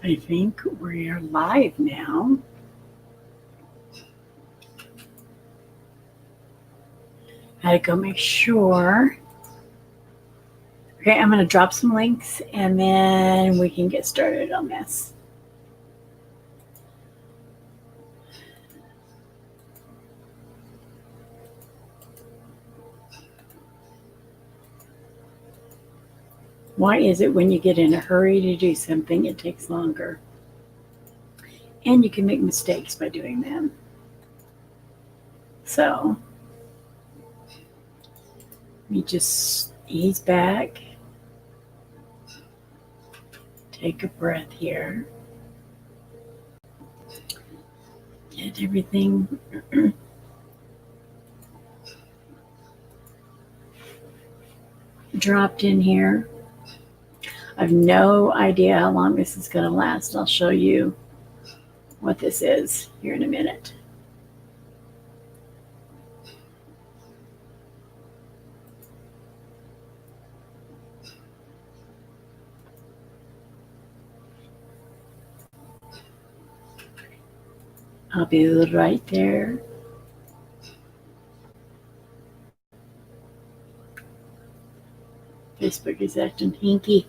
I think we are live now. I had to go make sure. Okay, I'm going to drop some links and then we can get started on this. Why is it when you get in a hurry to do something, it takes longer? And you can make mistakes by doing that. So, let me just ease back. Take a breath here. Get everything dropped in here. I have no idea how long this is going to last. I'll show you what this is here in a minute. I'll be right there. Facebook is acting hinky.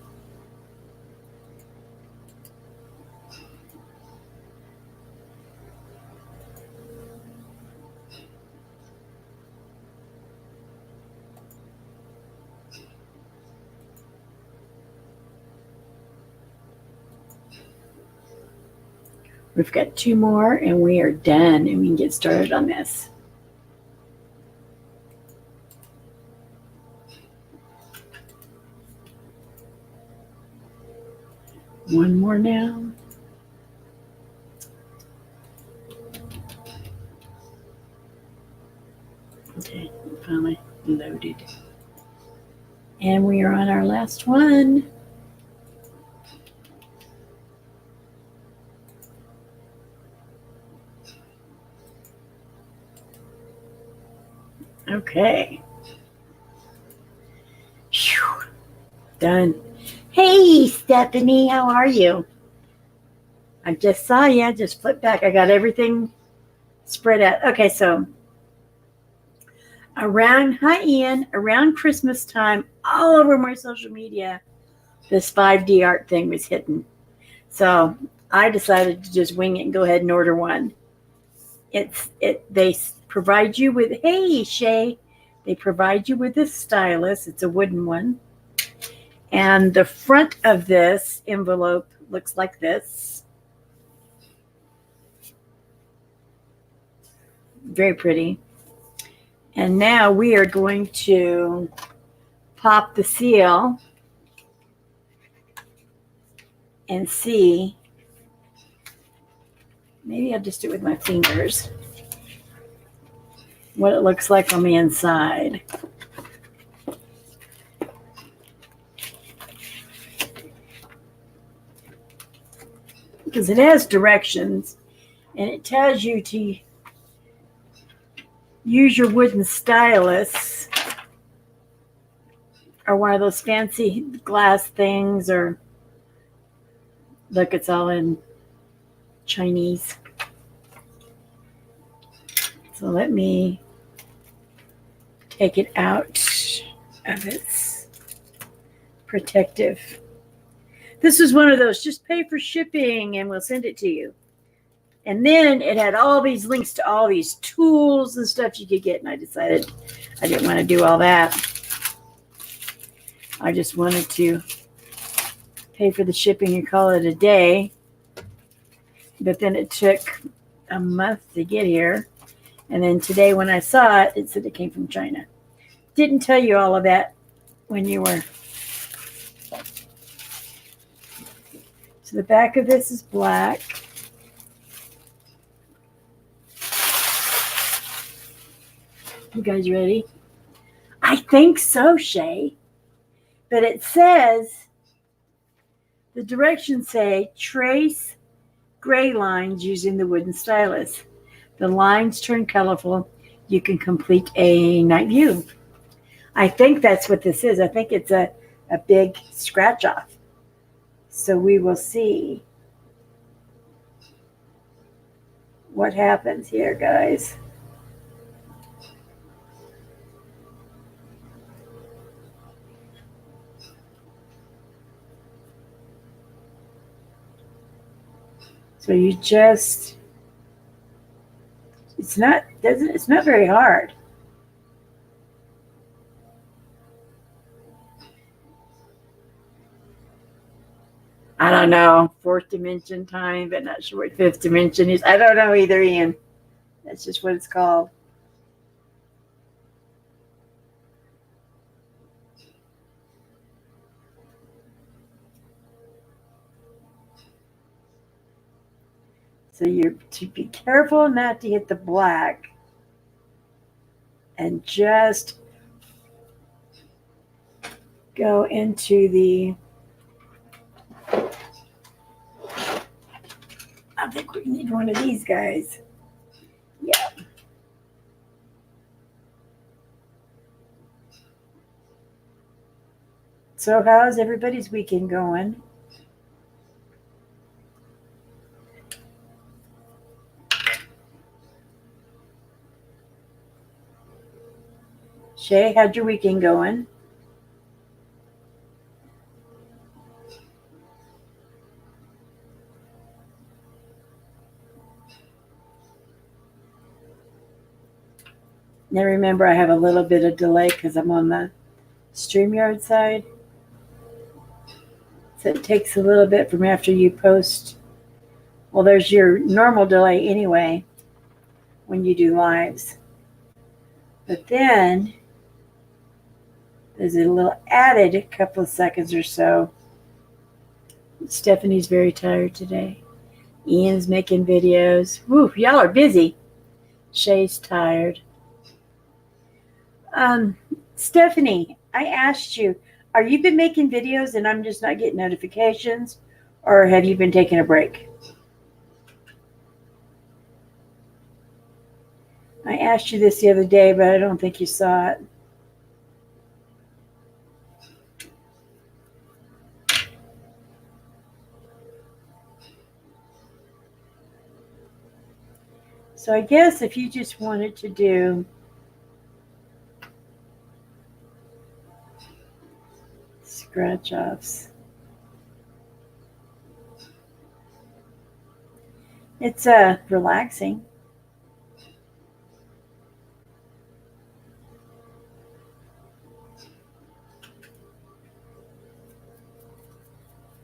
We've got 2 more and we are done and we can get started on this. One more now. Okay, finally loaded. And we are on our last one. Okay. Whew. Done. Hey, Stephanie, how are you? I just saw you. I just flipped back. I got everything spread out. Okay, so hi Ian, around Christmas time, all over my social media, this 5D art thing was hidden. So I decided to just wing it and go ahead and order one. They provide you with, hey Shay, they provide you with this stylus. It's a wooden one. And the front of this envelope looks like this. Very pretty. And now we are going to pop the seal and see. Maybe I'll just do it with my fingers. What it looks like on the inside. Because it has directions and it tells you to use your wooden stylus or one of those fancy glass things, or look, it's all in Chinese. So let me take it out of its protective. This is one of those, just pay for shipping and we'll send it to you. And then it had all these links to all these tools and stuff you could get. And I decided I didn't want to do all that. I just wanted to pay for the shipping and call it a day. But then it took a month to get here. And then today when I saw it, it said it came from China. Didn't tell you all of that when you were. So the back of this is black. You guys ready? I think so, Shay. But it says, the directions say, trace gray lines using the wooden stylus. The lines turn colorful. You can complete a night view. I think that's what this is. I think it's a big scratch off. So we will see what happens here, guys. So you just, it's not very hard. I don't know, fourth dimension time, but not sure what fifth dimension is. I don't know either, Ian. That's just what it's called. So you're to be careful not to hit the black and just go into the, I think we need one of these guys. Yeah. So how's everybody's weekend going? Shay, how'd your weekend going? Now remember, I have a little bit of delay because I'm on the StreamYard side. So it takes a little bit from after you post. Well, there's your normal delay anyway when you do lives. But then there's a little added couple of seconds or so. Stephanie's very tired today. Ian's making videos. Woo, y'all are busy. Shay's tired. Stephanie, I asked you, are you been making videos and I'm just not getting notifications? Or have you been taking a break? I asked you this the other day, but I don't think you saw it. So I guess if you just wanted to do scratch offs, it's relaxing.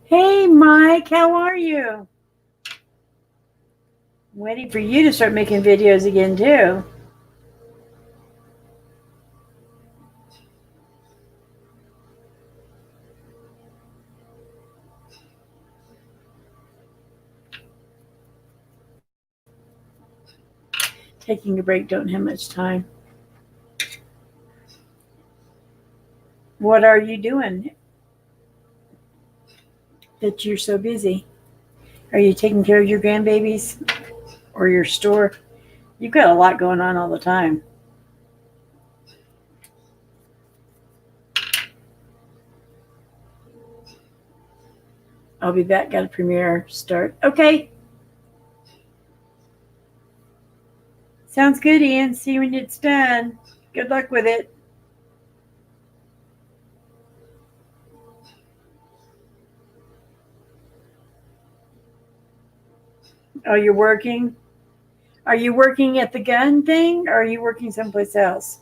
Hey, Mike, how are you? I'm waiting for you to start making videos again, too. Taking a break, don't have much time. What are you doing that you're so busy? Are you taking care of your grandbabies or your store? You've got a lot going on all the time. I'll be back. Got a premiere start. Okay. Sounds good, Ian. See you when it's done. Good luck with it. Oh, you're working? Are you working at the gun thing or are you working someplace else?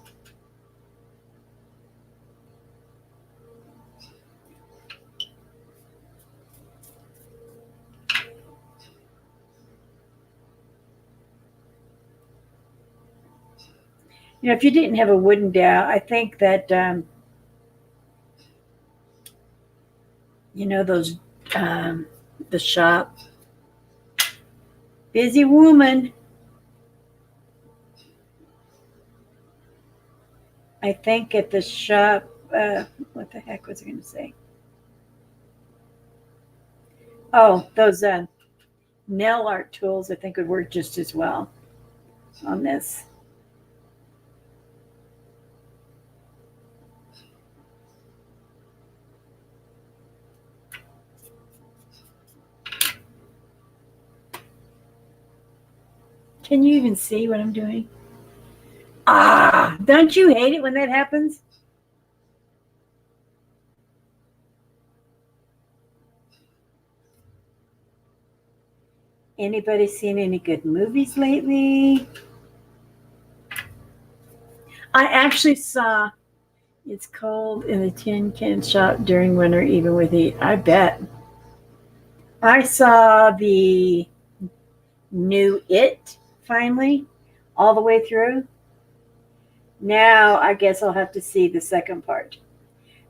You know, if you didn't have a wooden dowel, I think that, you know, those, the shop. Busy woman. I think at the shop, what the heck was I going to say? Oh, those nail art tools I think would work just as well on this. Can you even see what I'm doing? Ah, don't you hate it when that happens? Anybody seen any good movies lately? I actually saw It's Cold in the Tin Can Shop during winter, even with heat. I bet. I saw the new It finally, all the way through. Now I guess I'll have to see the second part.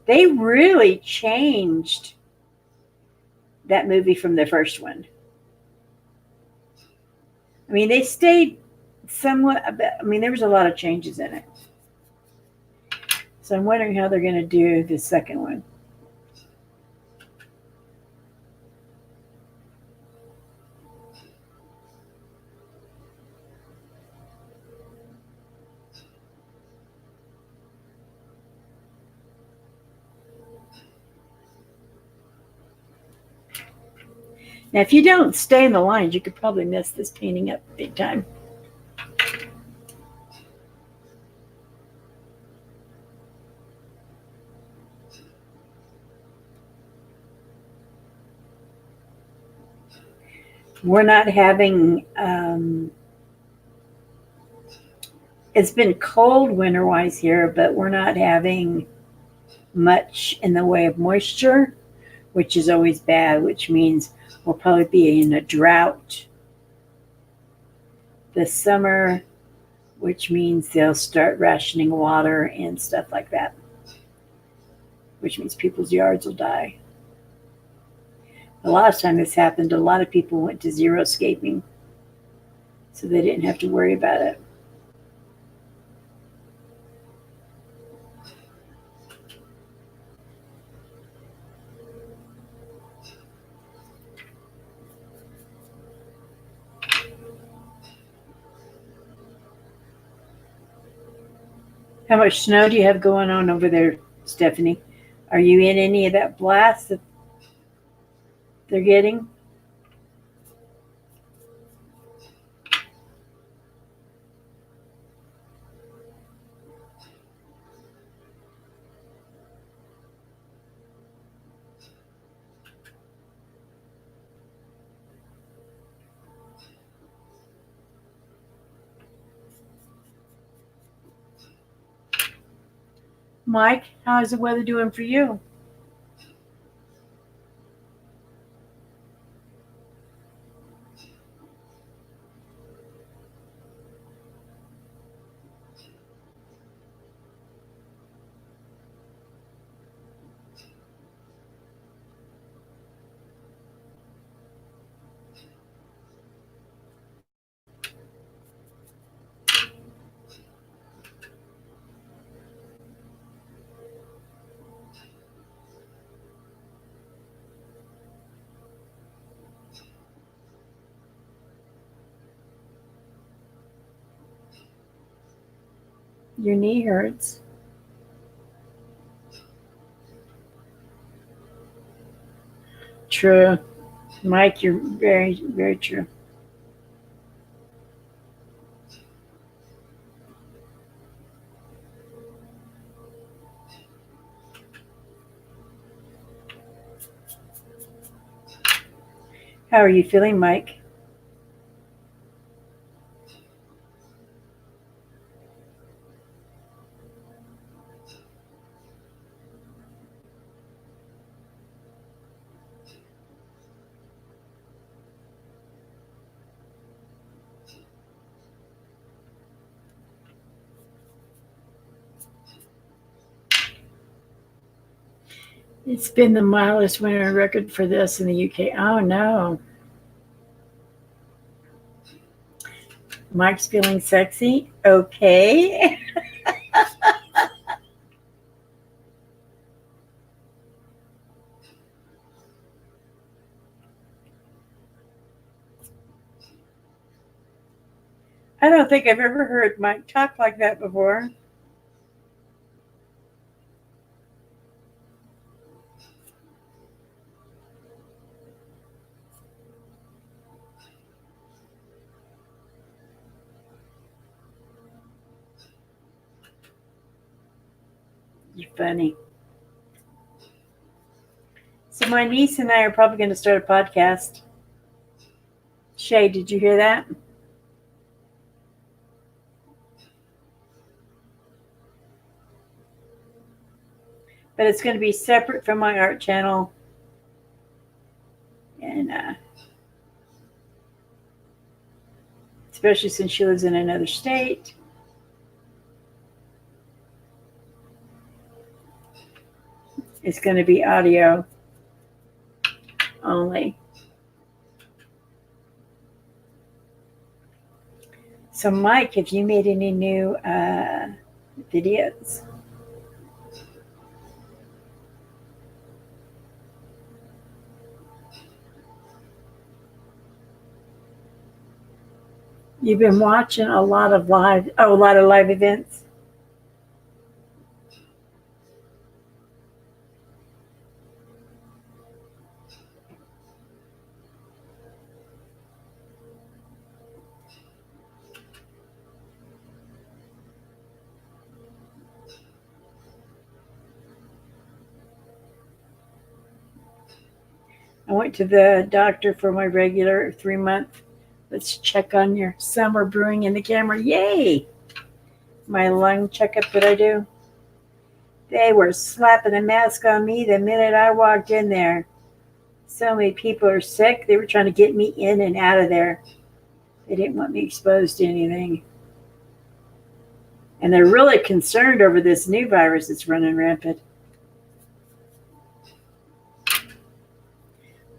They really changed that movie from the first one. I mean, they stayed somewhat, I mean, there was a lot of changes in it. So I'm wondering how they're going to do the second one. Now, if you don't stay in the lines, you could probably mess this painting up big time. We're not having, it's been cold winter wise here, but we're not having much in the way of moisture, which is always bad, which means we'll probably be in a drought this summer, which means they'll start rationing water and stuff like that, which means people's yards will die. The last time this happened, a lot of people went to zero scaping, so they didn't have to worry about it. How much snow do you have going on over there, Stephanie? Are you in any of that blast that they're getting? Mike, how's the weather doing for you? Your knee hurts. True. Mike, you're very, very true. How are you feeling, Mike? It's been the mildest winter record for this in the UK. Oh no. Mike's feeling sexy. Okay. I don't think I've ever heard Mike talk like that before. You're funny. So my niece and I are probably going to start a podcast. Shay, did you hear that? But it's going to be separate from my art channel. And especially since she lives in another state. It's going to be audio only. So, Mike, have you made any new videos? You've been watching a lot of live events. I went to the doctor for my regular 3-month. Let's check on your summer brewing in the camera. Yay! My lung checkup that I do. They were slapping a mask on me the minute I walked in there. So many people are sick. They were trying to get me in and out of there. They didn't want me exposed to anything. And they're really concerned over this new virus that's running rampant.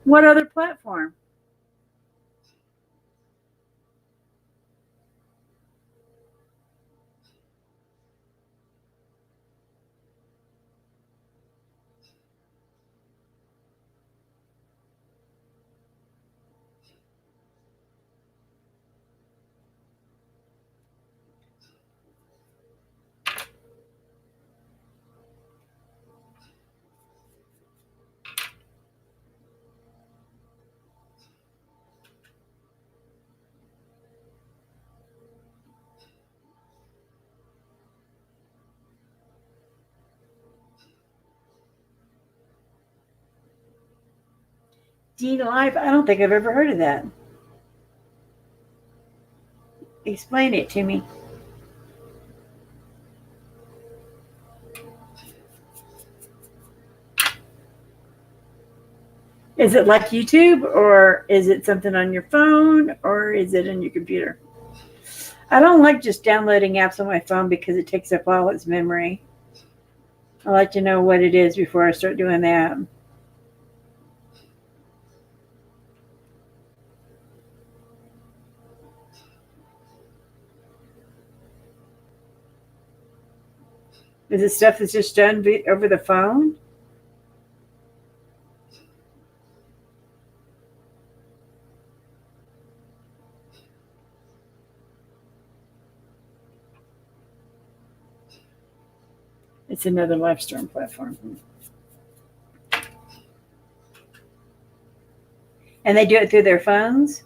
What other platform? DLive? I don't think I've ever heard of that. Explain it to me. Is it like YouTube, or is it something on your phone, or is it on your computer? I don't like just downloading apps on my phone because it takes up all its memory. I like to know what it is before I start doing that. Is it stuff that's just done over the phone? It's another Livestorm platform. And they do it through their phones?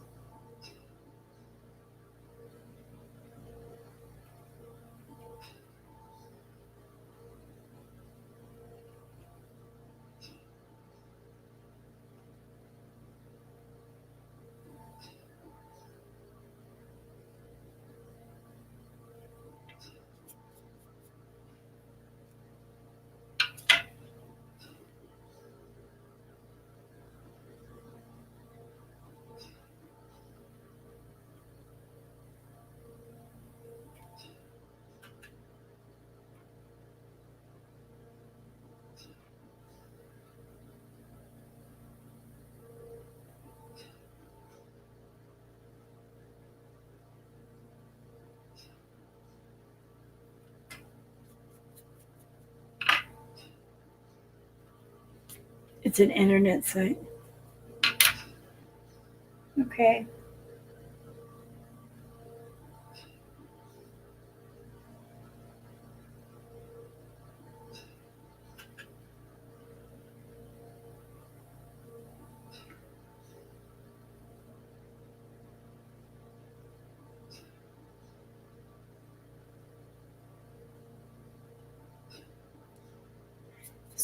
It's an internet site. Okay.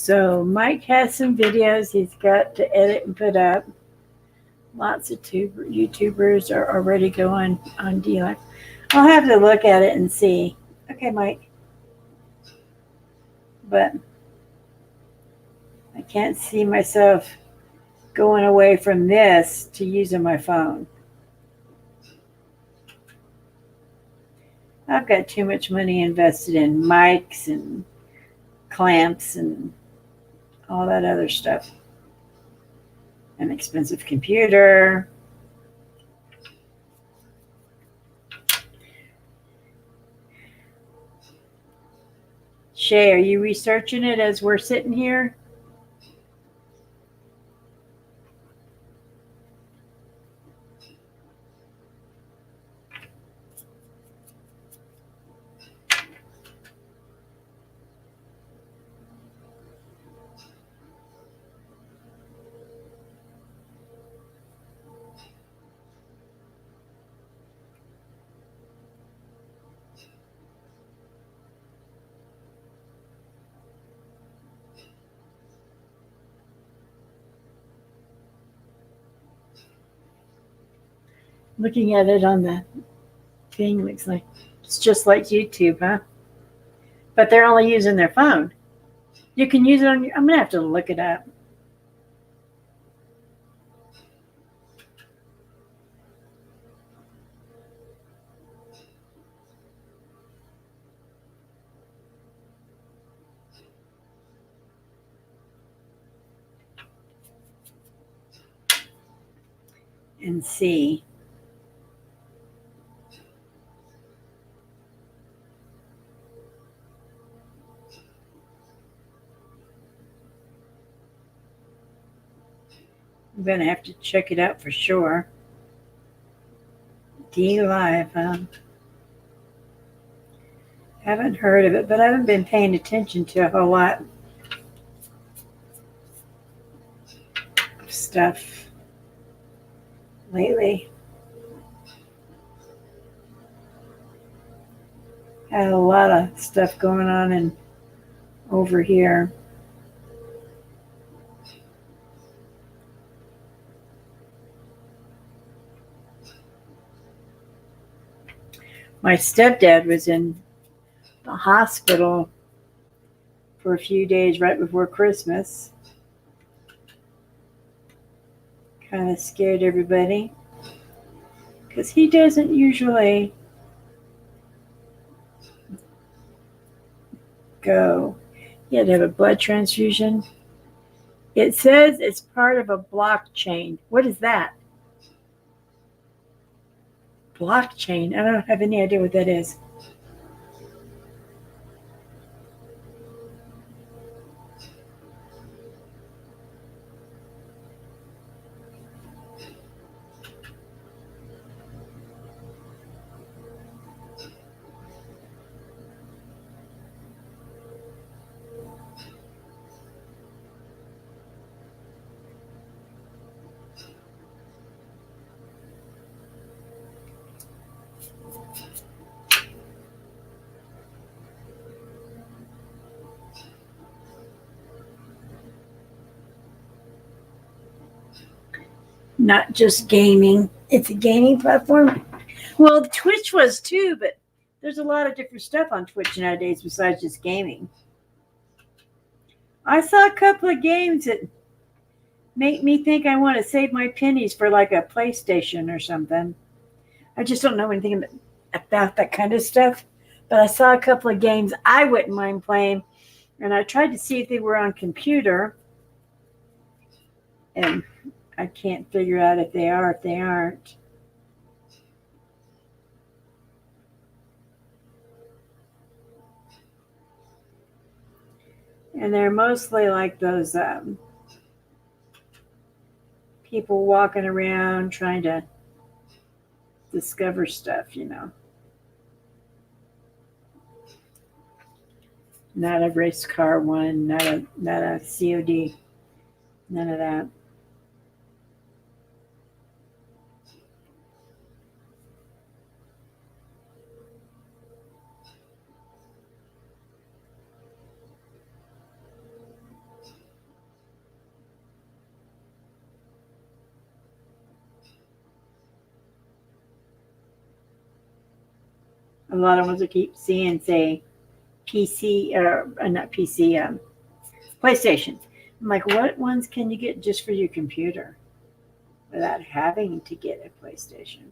So Mike has some videos he's got to edit and put up. Lots of YouTubers are already going on DLive. I'll have to look at it and see. Okay, Mike. But I can't see myself going away from this to using my phone. I've got too much money invested in mics and clamps and all that other stuff. An expensive computer. Shay, are you researching it as we're sitting here? Looking at it on the thing, looks like it's just like YouTube, huh? But they're only using their phone. You can use it on your, I'm gonna have to look it up. And see. I'm gonna have to check it out for sure. DLive, haven't heard of it, but I haven't been paying attention to a whole lot of stuff lately. Had a lot of stuff going on and over here. My stepdad was in the hospital for a few days right before Christmas. Kind of scared everybody because he doesn't usually go. He had to have a blood transfusion. It says it's part of a blockchain. What is that? Blockchain. I don't have any idea what that is. Not just gaming. It's a gaming platform. Well, Twitch was too, but there's a lot of different stuff on Twitch nowadays besides just gaming. I saw a couple of games that make me think I want to save my pennies for like a PlayStation or something. I just don't know anything about that kind of stuff. But I saw a couple of games I wouldn't mind playing, and I tried to see if they were on computer, and I can't figure out if they are, if they aren't. And they're mostly like those people walking around trying to discover stuff, you know. Not a race car one, not a COD, none of that. A lot of ones I keep seeing say PC or not PC, PlayStation. I'm like, what ones can you get just for your computer without having to get a PlayStation?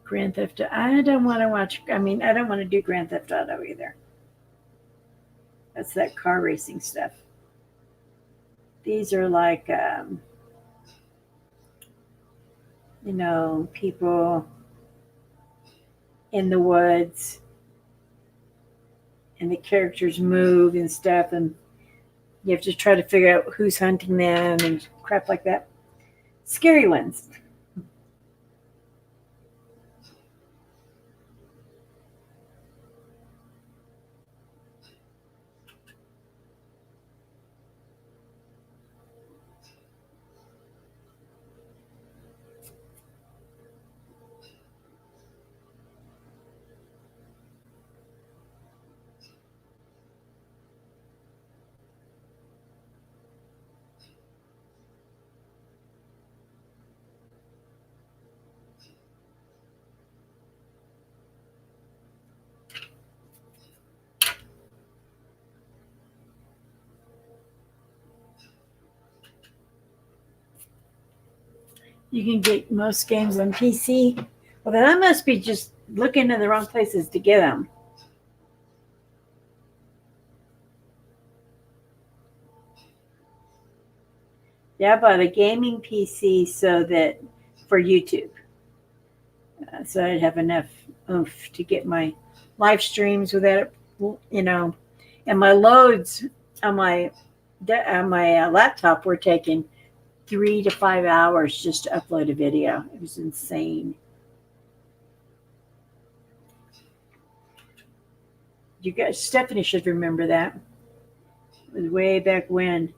Grand Theft Auto. I don't want to watch. I mean, I don't want to do Grand Theft Auto either. That's that car racing stuff. These are like, people in the woods and the characters move and stuff, and you have to try to figure out who's hunting them and crap like that. Scary ones. You can get most games on PC. Well, then I must be just looking in the wrong places to get them. Yeah, I bought a gaming PC so that for YouTube, so I'd have enough oomph to get my live streams without it, you know, and my loads on my laptop were taking 3 to 5 hours just to upload a video. It was insane. You guys, Stephanie should remember that. It was way back when.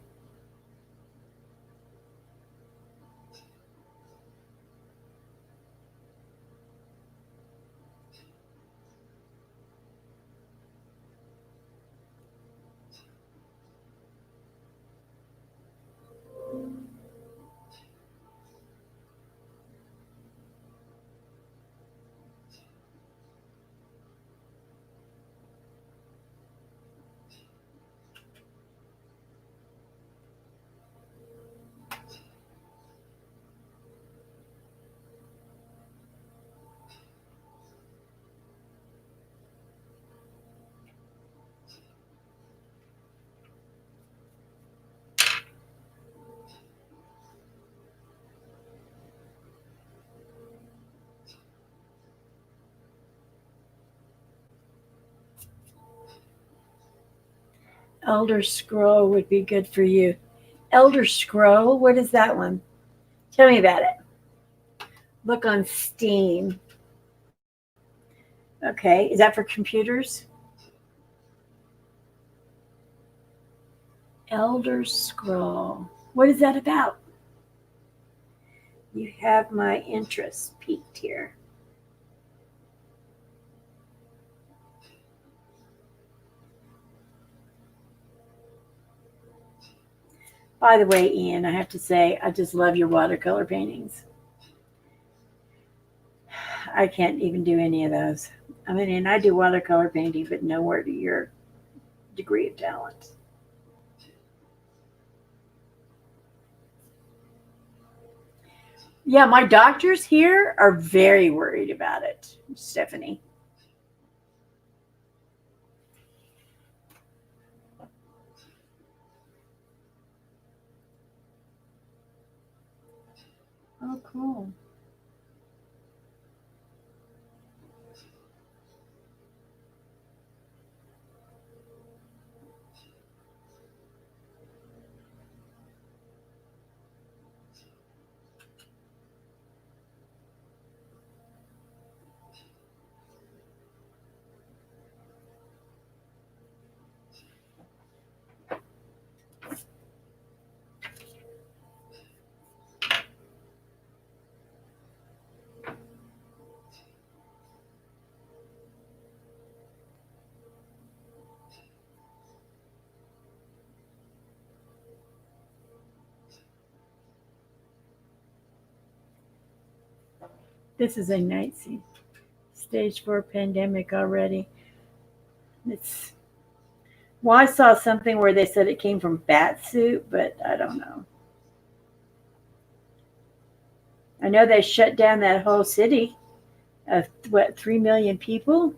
Elder Scroll would be good for you. Elder Scroll, what is that one? Tell me about it. Look on Steam. Okay, is that for computers? Elder Scroll. What is that about? You have my interest peaked here. By the way, Ian, I have to say, I just love your watercolor paintings. I can't even do any of those. I mean, and I do watercolor painting, but nowhere to your degree of talent. Yeah, my doctors here are very worried about it, Stephanie. Oh, cool. This is a night scene. Stage 4 pandemic already. It's well, I saw something where they said it came from bat suit, but I don't know. I know they shut down that whole city of what 3 million people.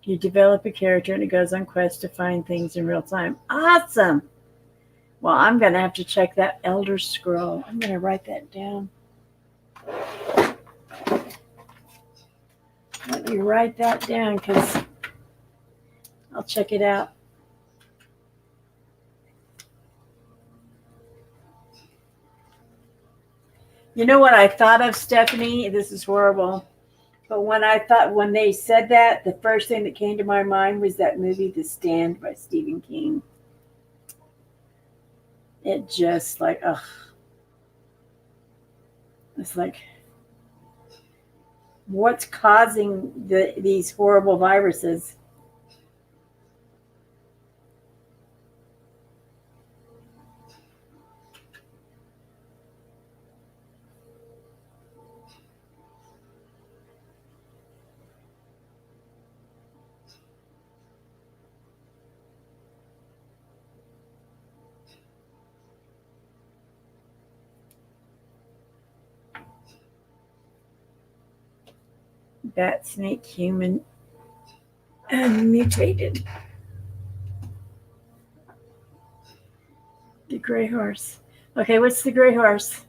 You develop a character and it goes on quest to find things in real time. Awesome. Well, I'm gonna have to check that Elder Scroll. I'm gonna write that down. Let me write that down because I'll check it out. You know what I thought of, Stephanie? This is horrible. But when they said that, the first thing that came to my mind was that movie, The Stand by Stephen King. It just like, ugh. It's like, what's causing these horrible viruses? Bat, snake, human, and mutated. The gray horse. Okay, what's the gray horse?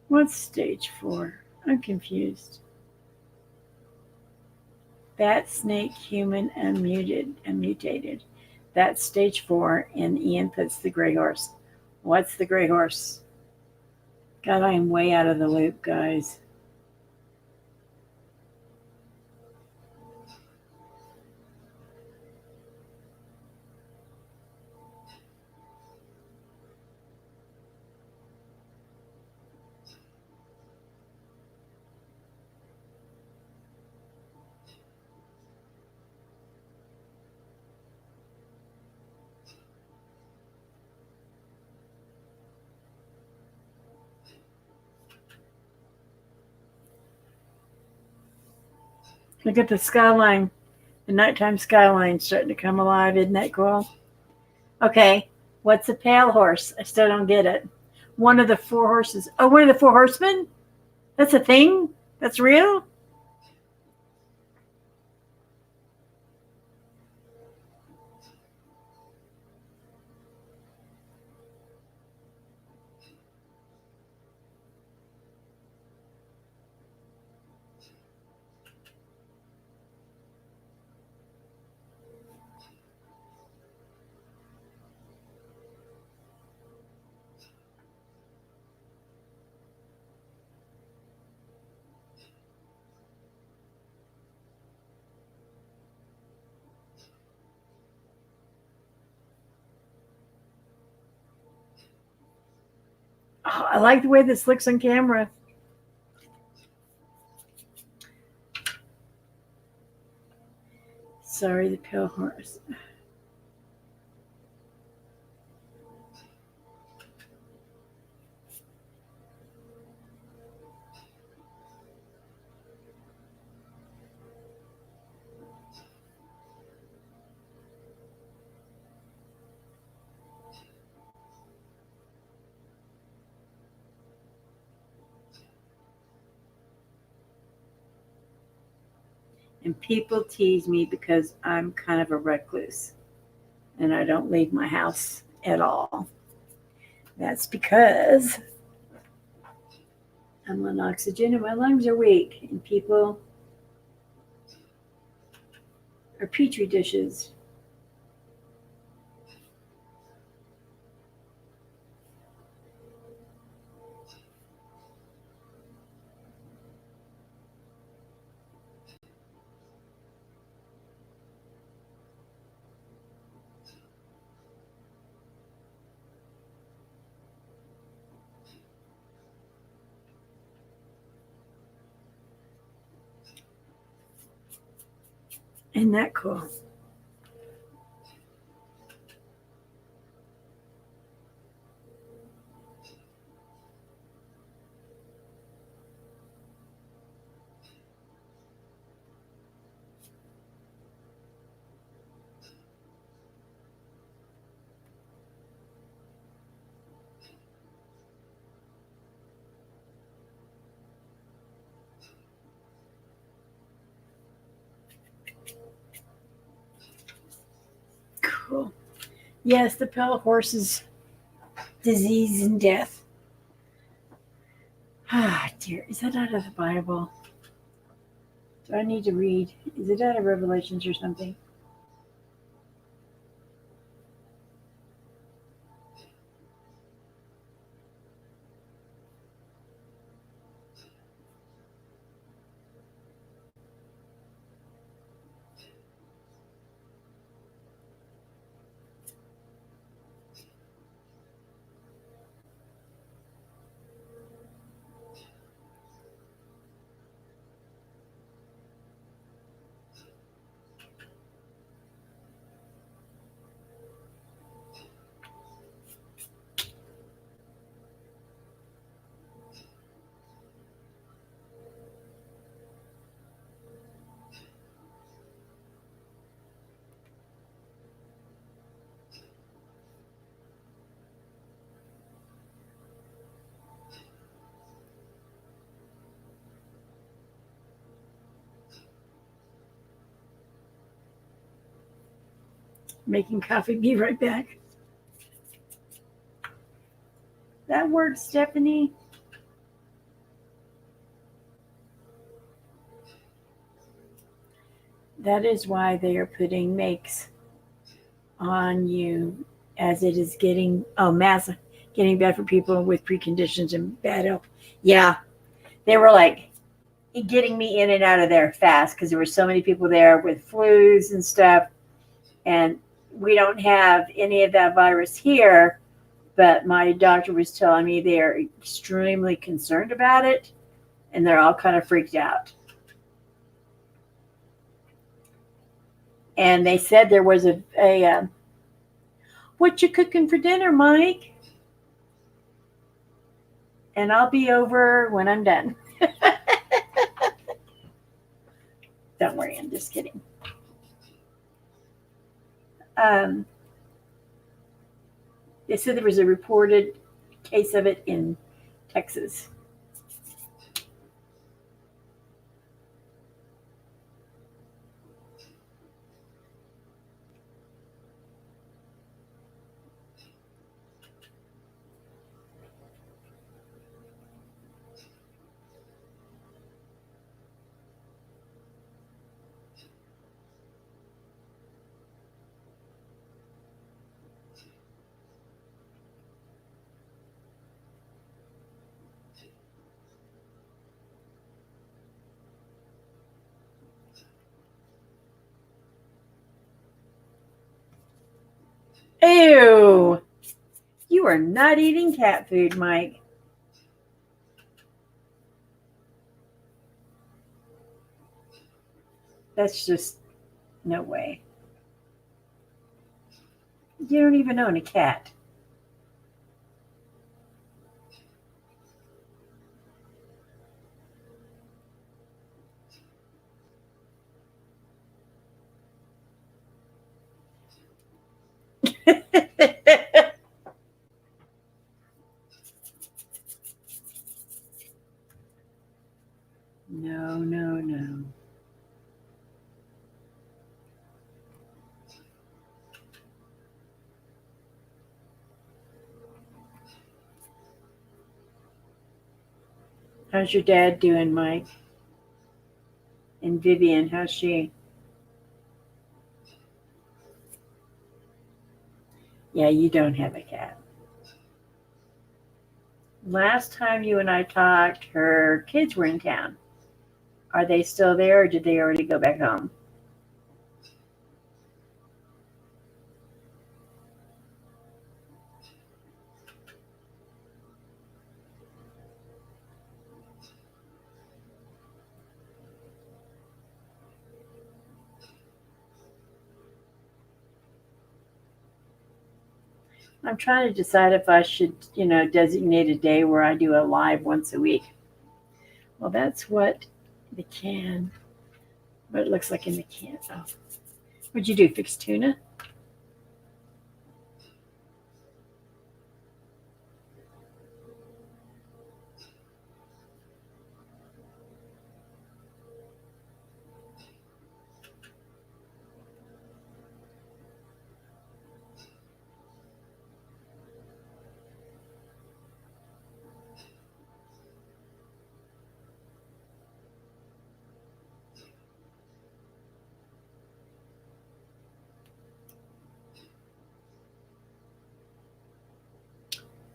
What's stage 4? I'm confused. Bat, snake, human, and mutated. That's stage 4, and Ian puts the gray horse. What's the gray horse? God, I am way out of the loop, guys. Look at the skyline. The nighttime skyline starting to come alive. Isn't that cool? Okay, what's a pale horse? I still don't get it. One of the four horses. Oh, one of the four horsemen? That's a thing? That's real? Oh, I like the way this looks on camera. Sorry, the pale horse. And people tease me because I'm kind of a recluse and I don't leave my house at all. That's because I'm on oxygen and my lungs are weak, and people are petri dishes. Isn't that cool? Cool. Yes, the pale horse's disease and death. Ah, dear. Is that out of the Bible? Do I need to read? Is it out of Revelations or something? Making coffee. Be right back. That word, Stephanie. That is why they are putting makes on you as it is getting getting bad for people with preconditions and bad health. Yeah, they were like getting me in and out of there fast because there were so many people there with flus and stuff, and we don't have any of that virus here. But my doctor was telling me they are extremely concerned about it, and they're all kind of freaked out. And they said there was a what you cooking for dinner, Mike? And I'll be over when I'm done. Don't worry, I'm just kidding. Um, they said there was a reported case of it in Texas. Ew! You are not eating cat food, Mike. That's just no way. You don't even own a cat. No, no, no. How's your dad doing, Mike? And Vivian, how's she? Yeah, you don't have a cat. Last time you and I talked, her kids were in town. Are they still there or did they already go back home? I'm trying to decide if I should, designate a day where I do a live once a week. Well, that's what what it looks like in the can. Oh, what'd you do? Fix tuna?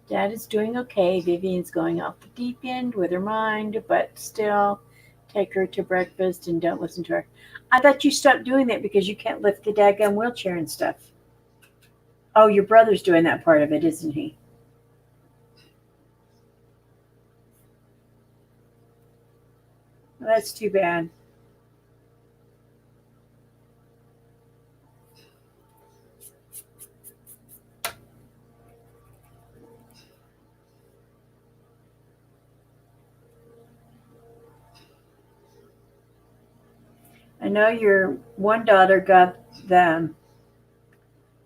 Dad is doing okay. Vivian's going off the deep end with her mind, but still take her to breakfast and don't listen to her. I thought you stopped doing that because you can't lift the daggone wheelchair and stuff. Oh, your brother's doing that part of it, isn't he? Well, that's too bad. I know your one daughter got the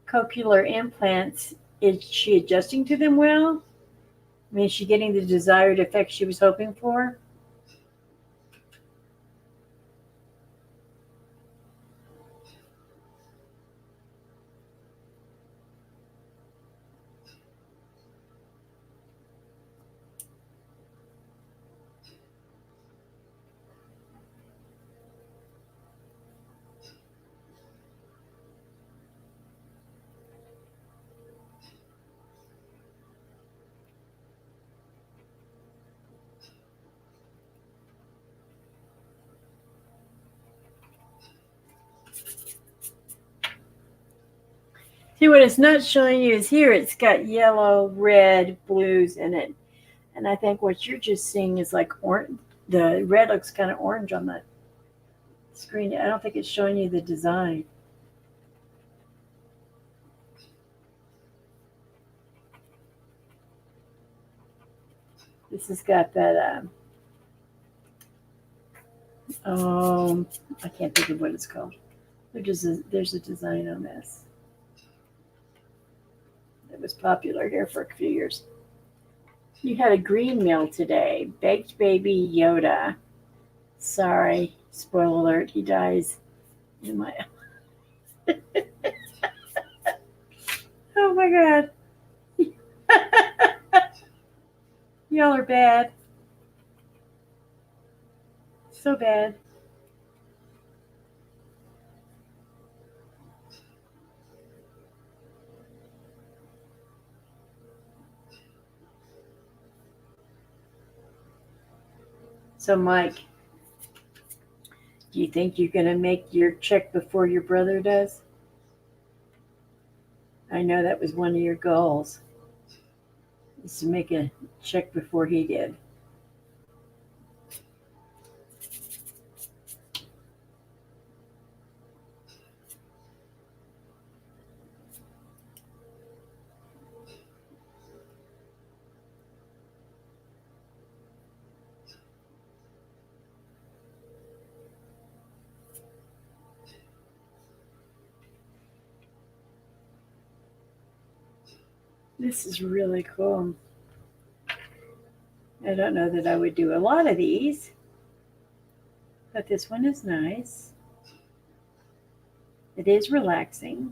cochlear implants. Is she adjusting to them well? I mean, is she getting the desired effect she was hoping for? See, what it's not showing you is here it's got yellow, red, blues in it. And I think what you're just seeing is like orange. The red looks kind of orange on the screen. I don't think it's showing you the design. This has got that, um, I can't think of what it's called. There's a design on this. It was popular here for a few years. You had a green meal today. Baked baby Yoda. Sorry, spoiler alert, he dies in my. Oh my god. Y'all are bad. So bad. So, Mike, do you think you're going to make your check before your brother does? I know that was one of your goals, is to make a check before he did. This is really cool. I don't know that I would do a lot of these, but this one is nice. It is relaxing.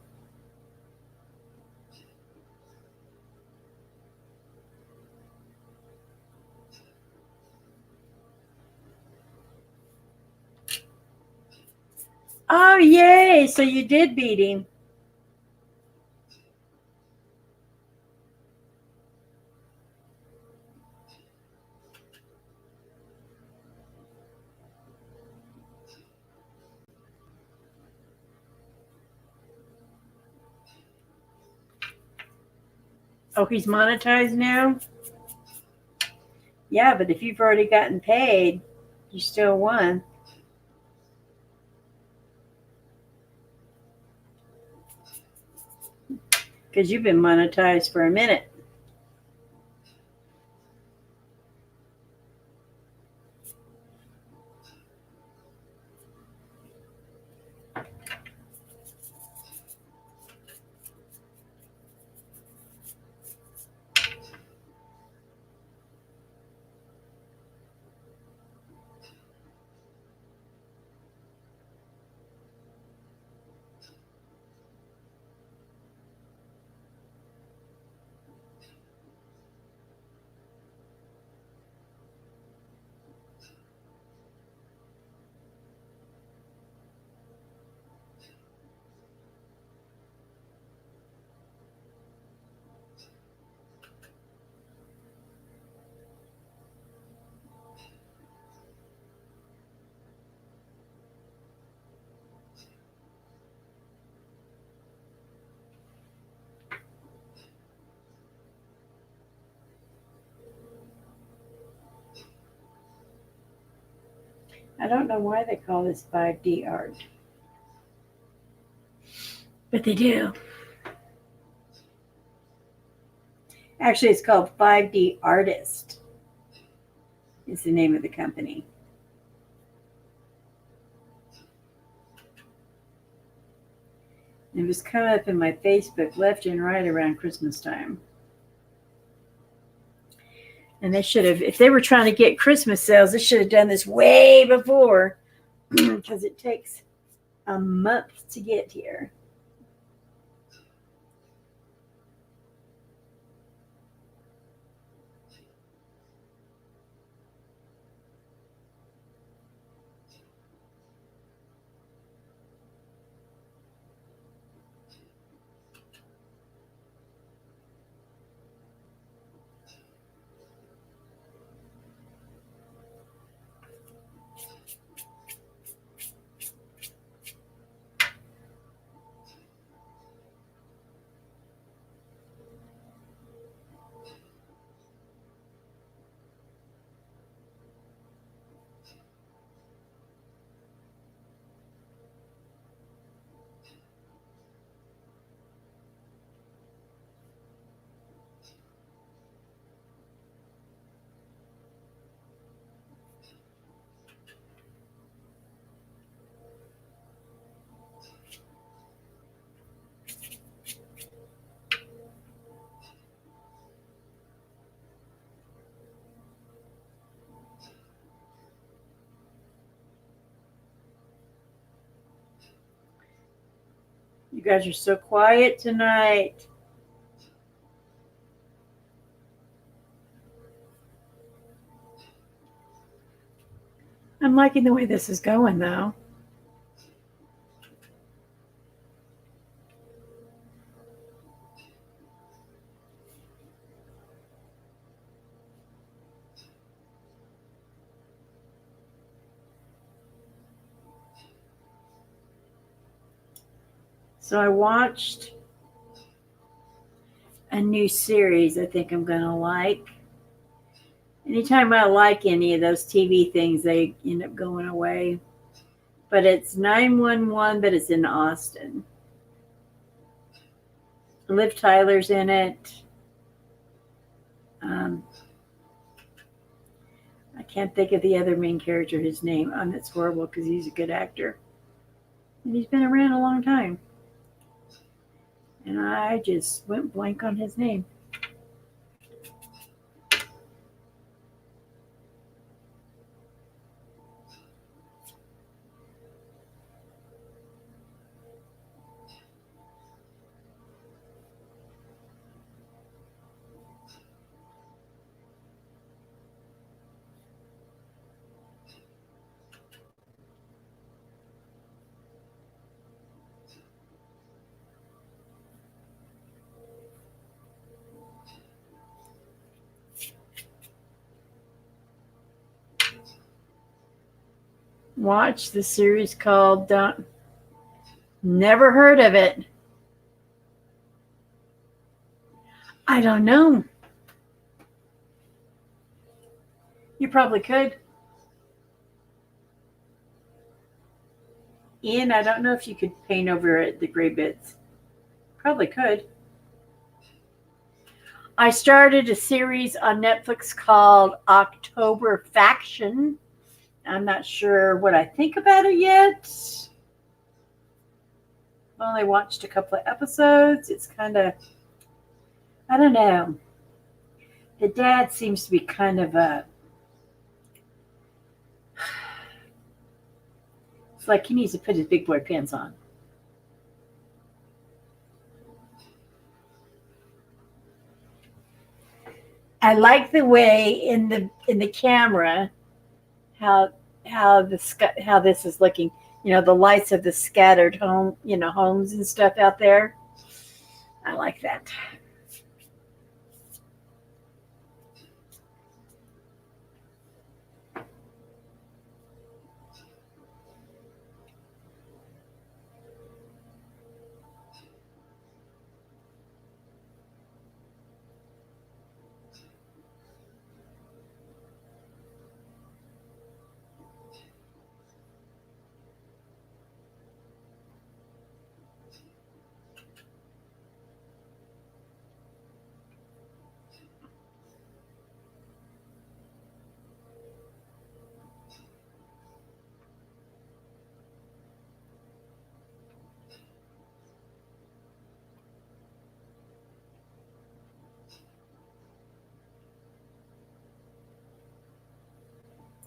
Oh, yay! So you did beat him. Oh, he's monetized now? Yeah, but if you've already gotten paid, you still won. because you've been monetized for a minute. I don't know why they call this 5D art, but they do. Actually, it's called 5D Artist, is the name of the company. It was coming up in my Facebook left and right around Christmas time. And they should have, if they were trying to get Christmas sales, they should have done this way before because it takes a month to get here. You guys are so quiet tonight. I'm liking the way this is going, though. So I watched a new series I think I'm going to like. Anytime I like any of those TV things, they end up going away. But it's 911, but it's in Austin. Liv Tyler's in it. I can't think of the other main character, his name. That's horrible because he's a good actor. And he's been around a long time. And I just went blank on his name. Watch the series called Never heard of it. I don't know. You probably could. Ian, I don't know if you could paint over the gray bits. Probably could. I started a series on Netflix called October Faction. I'm not sure what I think about it yet. I've only watched a couple of episodes. It's kind of, I don't know. The dad seems to be kind of a, it's like he needs to put his big boy pants on. I like the way in the camera how how this is looking. You know, the lights of the scattered homes and stuff out there. I like that.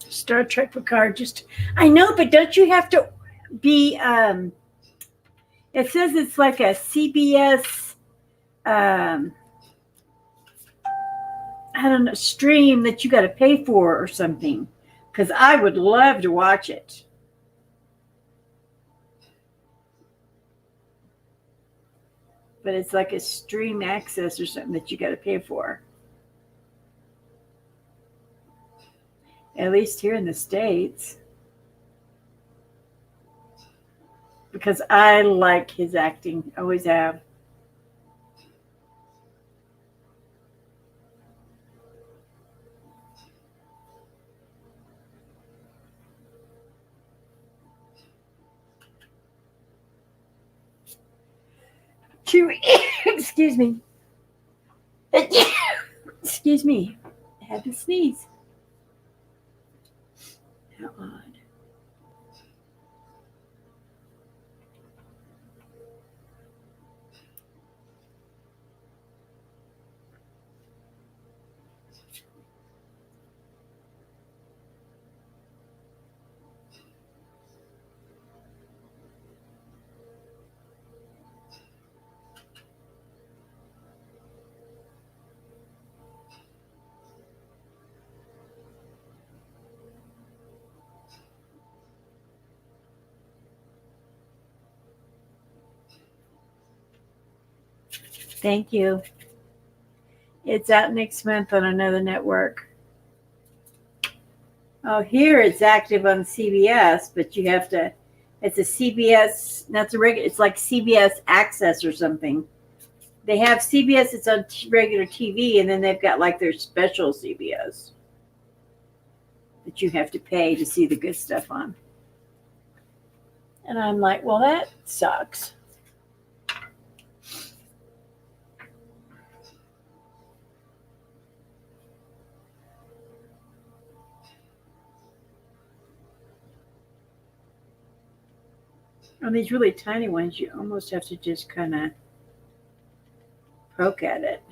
Star Trek Picard. Just I know, but don't you have to be? It says it's like a CBS. I don't know, stream that you got to pay for or something. Because I would love to watch it. But it's like a stream access or something that you got to pay for. At least here in the States. Because I like his acting. Always have. Chewy. Excuse me. Excuse me. I had to sneeze. How odd. Thank you. It's out next month on another network. Oh, here it's active on CBS, but you have to. It's a CBS. That's a regular. It's like CBS Access or something. They have CBS. It's on regular TV, and then they've got like their special CBS that you have to pay to see the good stuff on. And I'm like, well, that sucks. On these really tiny ones, you almost have to just kind of poke at it.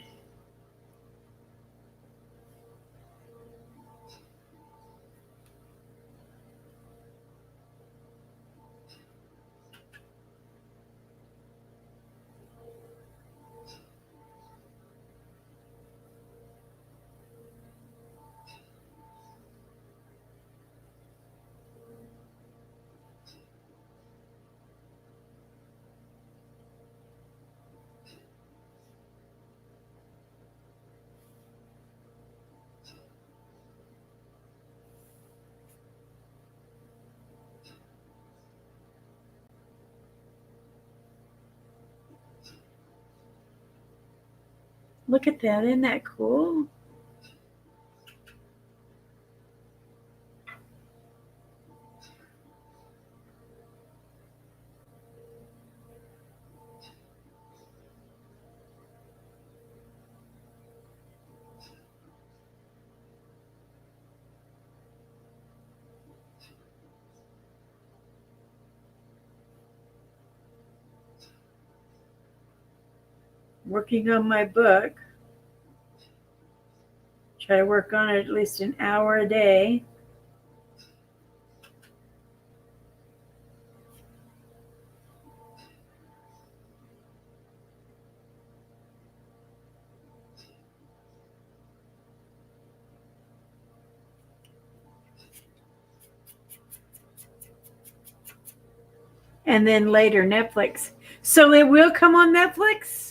Look at that. Isn't that cool? working on my book. Try to work on it at least an hour a day. And then later Netflix. So it will come on Netflix?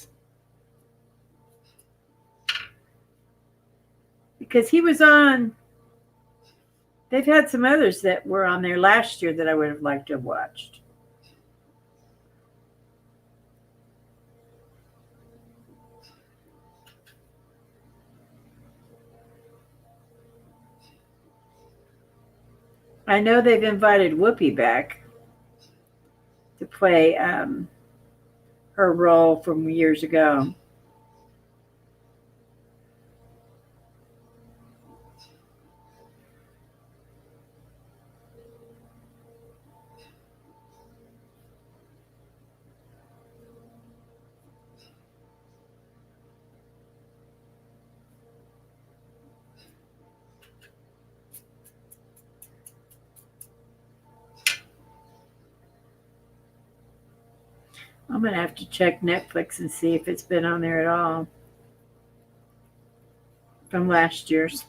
Because he was on, they've had some others that were on there last year that I would have liked to have watched. I know they've invited Whoopi back to play her role from years ago. I'm going to have to check Netflix and see if it's been on there at all from last year's.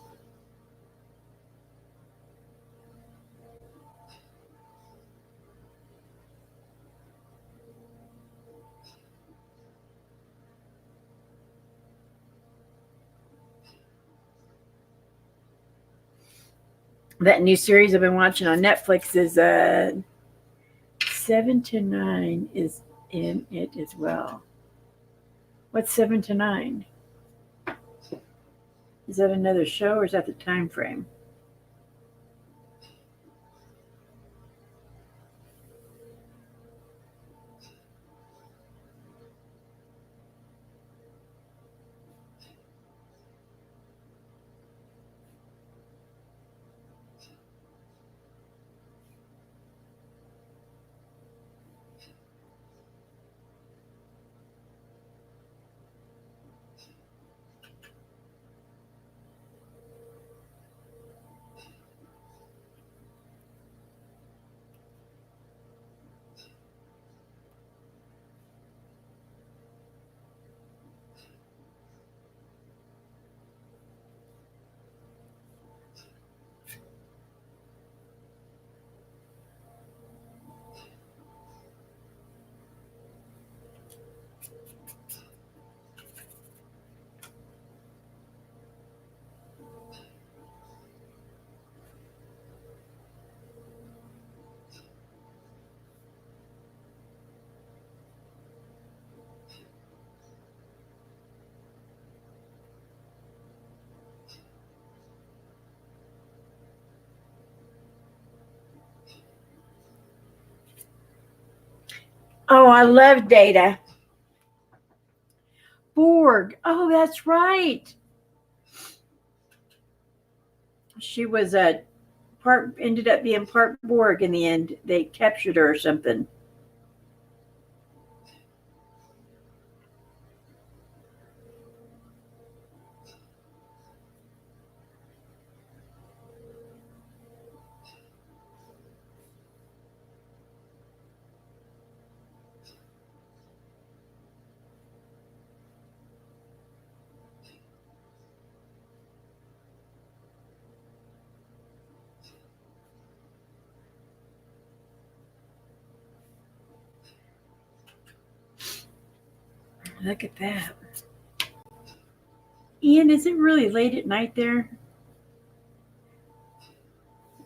That new series I've been watching on Netflix is 7 to 9 is in it as well. What's 7 to 9? Is that another show or is that the time frame? Oh, I love Data. Borg. Oh, that's right. She was a part, ended up being part Borg in the end. They captured her or something. Look at that. Ian, is it really late at night there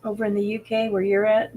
over in the UK where you're at?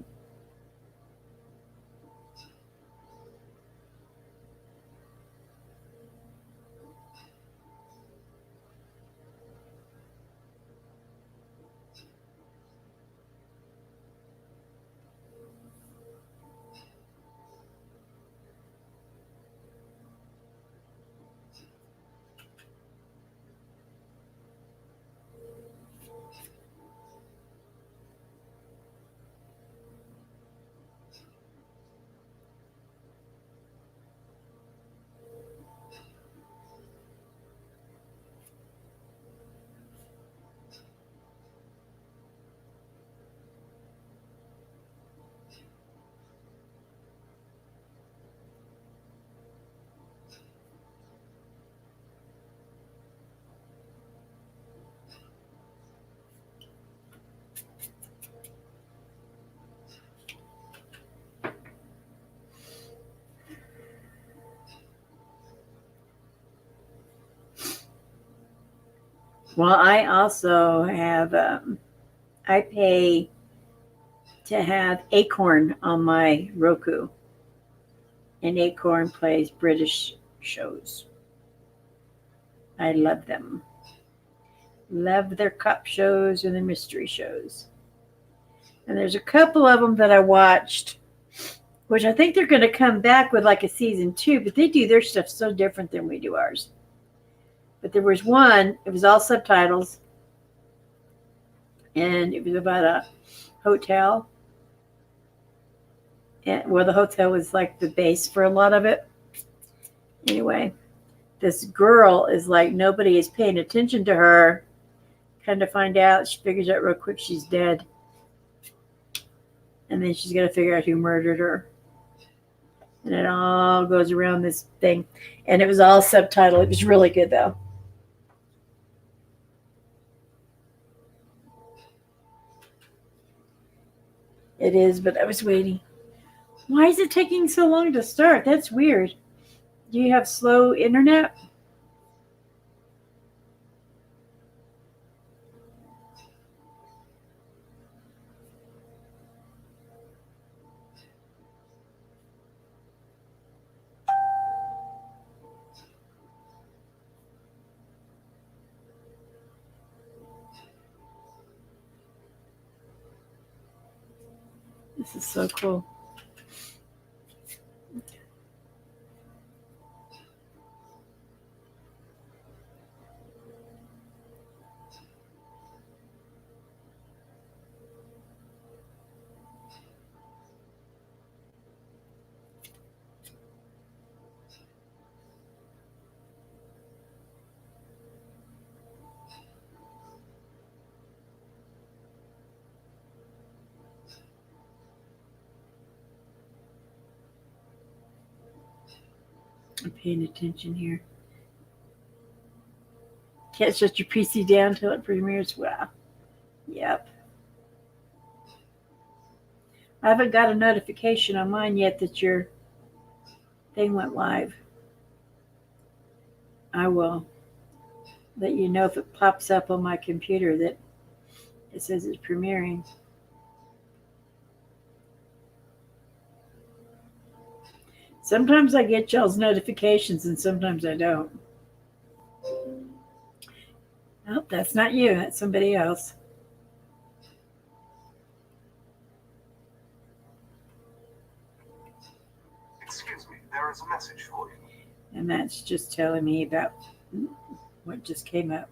Well, I also have, I pay to have Acorn on my Roku, and Acorn plays British shows. I love them. Love their cop shows and their mystery shows. And there's a couple of them that I watched, which I think they're going to come back with like a season two, but they do their stuff so different than we do ours. But there was one, it was all subtitles, and it was about a hotel, and where the hotel was like the base for a lot of it. Anyway, this girl is like, nobody is paying attention to her. Kind of find out, she figures out real quick she's dead. And then she's got to figure out who murdered her. And it all goes around this thing. And it was all subtitled. It was really good, though. It is, but I was waiting. Why is it taking so long to start? That's weird. Do you have slow internet? This is so cool. I'm paying attention here. Can't shut your PC down till it premieres. Wow. Yep. I haven't got a notification on mine yet that your thing went live. I will let you know if it pops up on my computer that it says it's premiering. Sometimes I get y'all's notifications and sometimes I don't. Oh, that's not you. That's somebody else. Excuse me, there is a message for you. And that's just telling me about what just came up.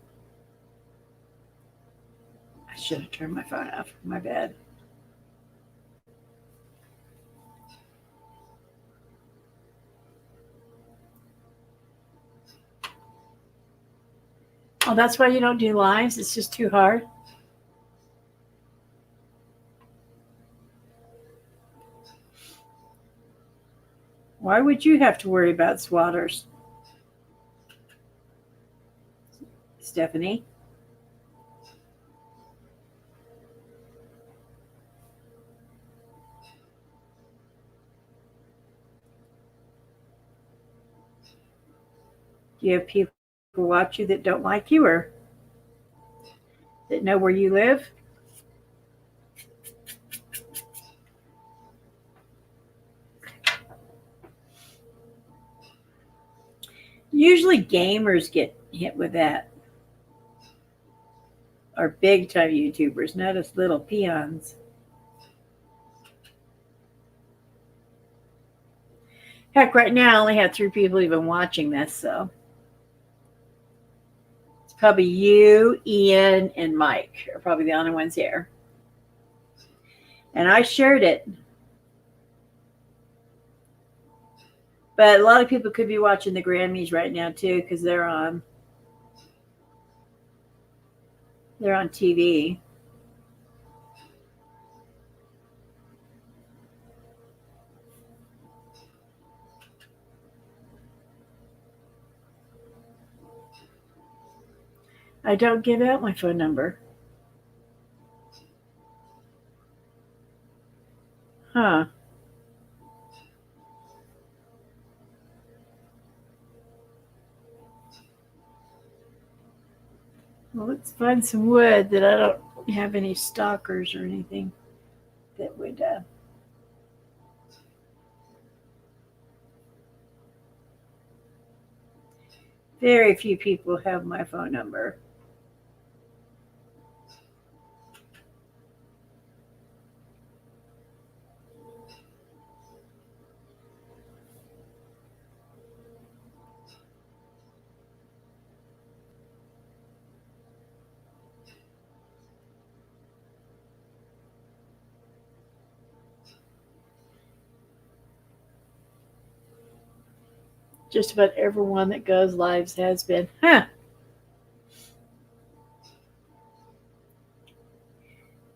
I should have turned my phone off. My bad. Oh, that's why you don't do lives? It's just too hard? Why would you have to worry about swatters, Stephanie? Do you have people watch you that don't like you or that know where you live? Usually gamers get hit with that, or big time YouTubers, not us little peons. Heck, right now I only have 3 people even watching this, so it's probably you, Ian, and Mike are probably the only ones here. And I shared it. But a lot of people could be watching the Grammys right now too, because they're on TV. I don't give out my phone number. Huh. Well, let's find some wood that I don't have any stalkers or anything that would. Very few people have my phone number. Just about everyone that goes lives has been. Huh.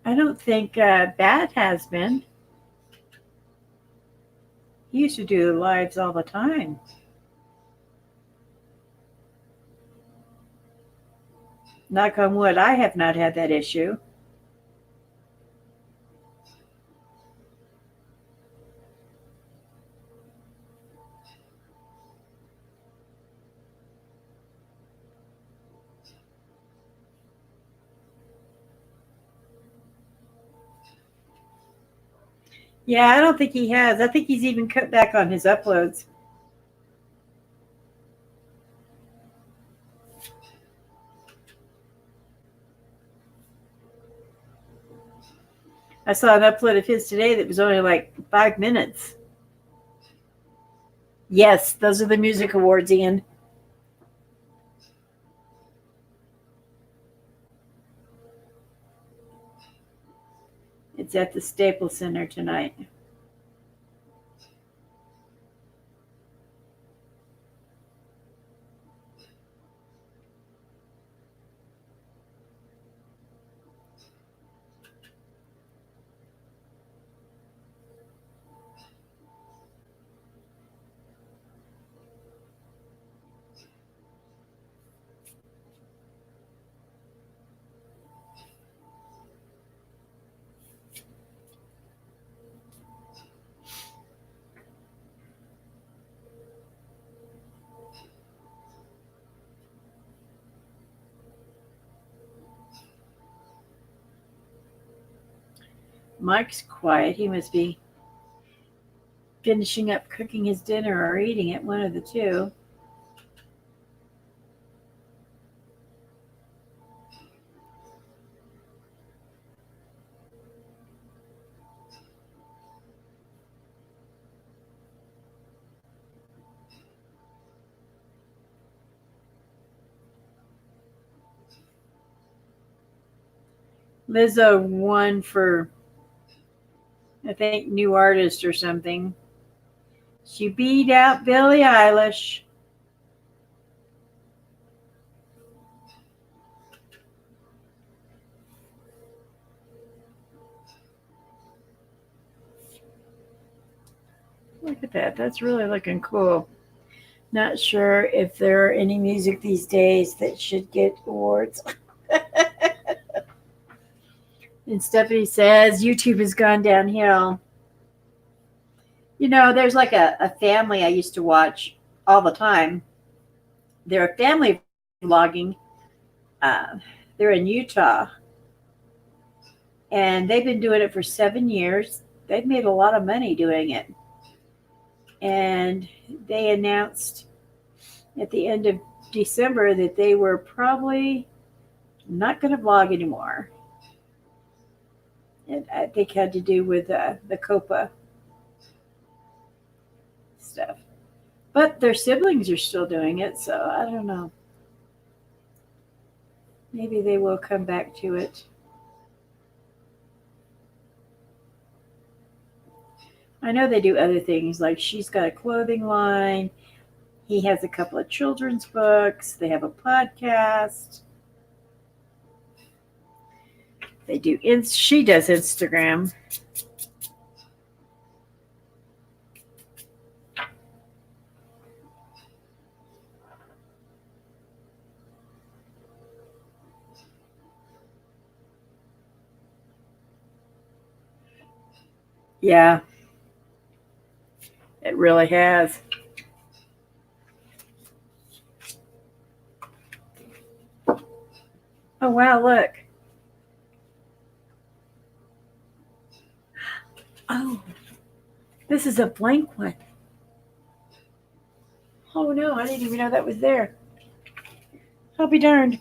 I don't think Bat has been. He used to do lives all the time. Knock on wood, I have not had that issue. Yeah, I don't think he has. I think he's even cut back on his uploads. I saw an upload of his today that was only like 5 minutes. Yes, those are the music awards, Ian. It's at the Staples Center tonight. Mike's quiet. He must be finishing up cooking his dinner or eating it, one of the two. Lizzo won for, I think, new artist or something. She beat out Billie Eilish. Look at that. That's really looking cool. Not sure if there are any music these days that should get awards. And Stephanie says YouTube has gone downhill. You know, there's like a family I used to watch all the time. They're a family vlogging. Uh, they're in Utah, and they've been doing it for 7 years. They've made a lot of money doing it. And they announced at the end of December that they were probably not going to vlog anymore. And I think had to do with the COPA stuff. But their siblings are still doing it, so I don't know. Maybe they will come back to it. I know they do other things, like she's got a clothing line. He has a couple of children's books. They have a podcast. They do. She does Instagram. Yeah, it really has. Oh, wow, look. Oh, this is a blank one. Oh, no, I didn't even know that was there. I'll be darned.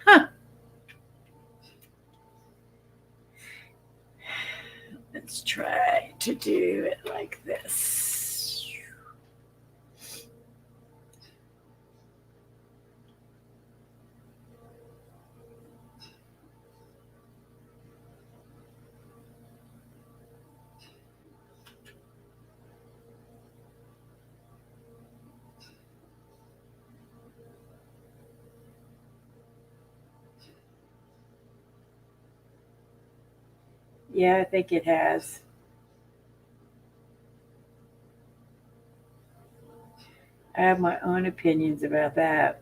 Huh. Let's try to do it like this. Yeah, I think it has. I have my own opinions about that.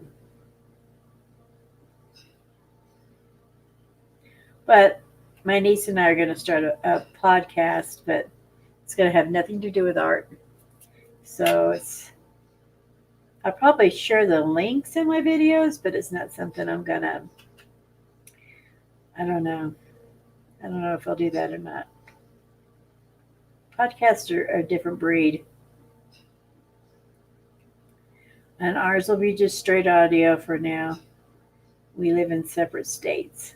But my niece and I are going to start a podcast, but it's going to have nothing to do with art. So I'll probably share the links in my videos, but it's not something I'm going to, I don't know. I don't know if I'll do that or not. Podcasts are a different breed. And ours will be just straight audio for now. We live in separate states.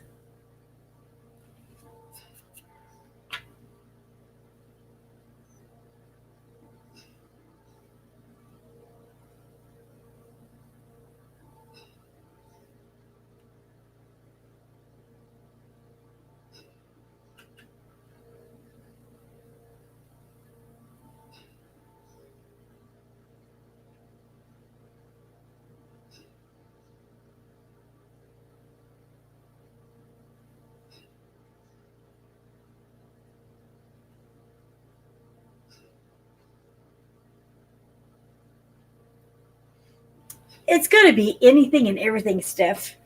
It's going to be anything and everything, Steph.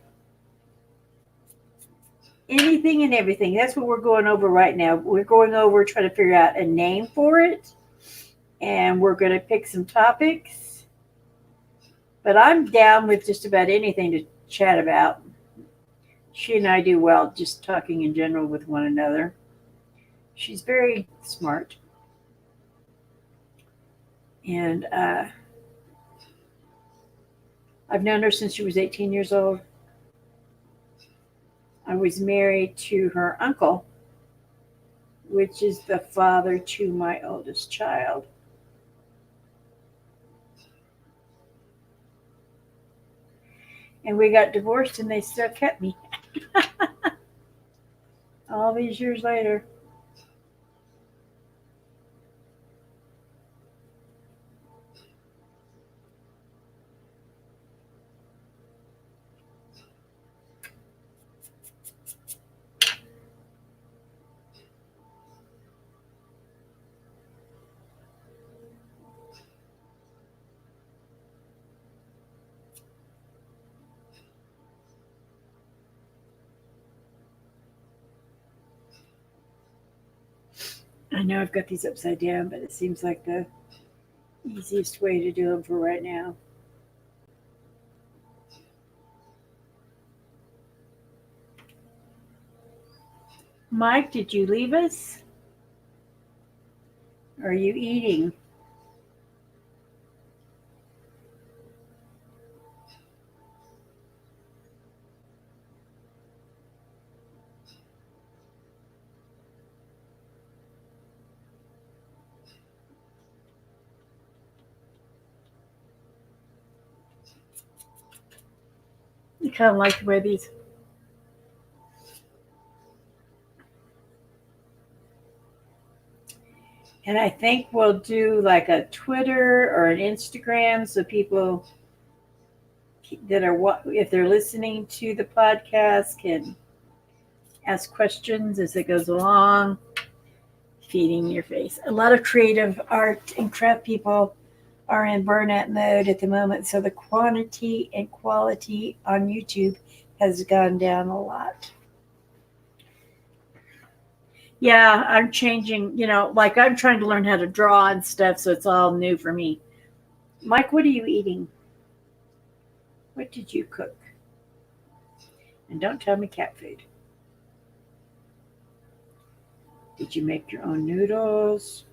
Anything and everything. That's what we're going over right now. We're going over trying to figure out a name for it. And we're going to pick some topics. But I'm down with just about anything to chat about. She and I do well just talking in general with one another. She's very smart. And I've known her since she was 18 years old. I was married to her uncle, which is the father to my oldest child. And we got divorced and they still kept me all these years later. I know I've got these upside down, but it seems like the easiest way to do them for right now. Mike, did you leave us? Are you eating? I kind of like the way these. And I think we'll do like a Twitter or an Instagram so people that are, if they're listening to the podcast, can ask questions as it goes along. Feeding your face. A lot of creative art and craft people are in burnout mode at the moment, so the quantity and quality on YouTube has gone down a lot. Yeah, I'm changing, like I'm trying to learn how to draw and stuff, so it's all new for me. Mike, what are you eating? What did you cook? And don't tell me cat food. Did you make your own noodles?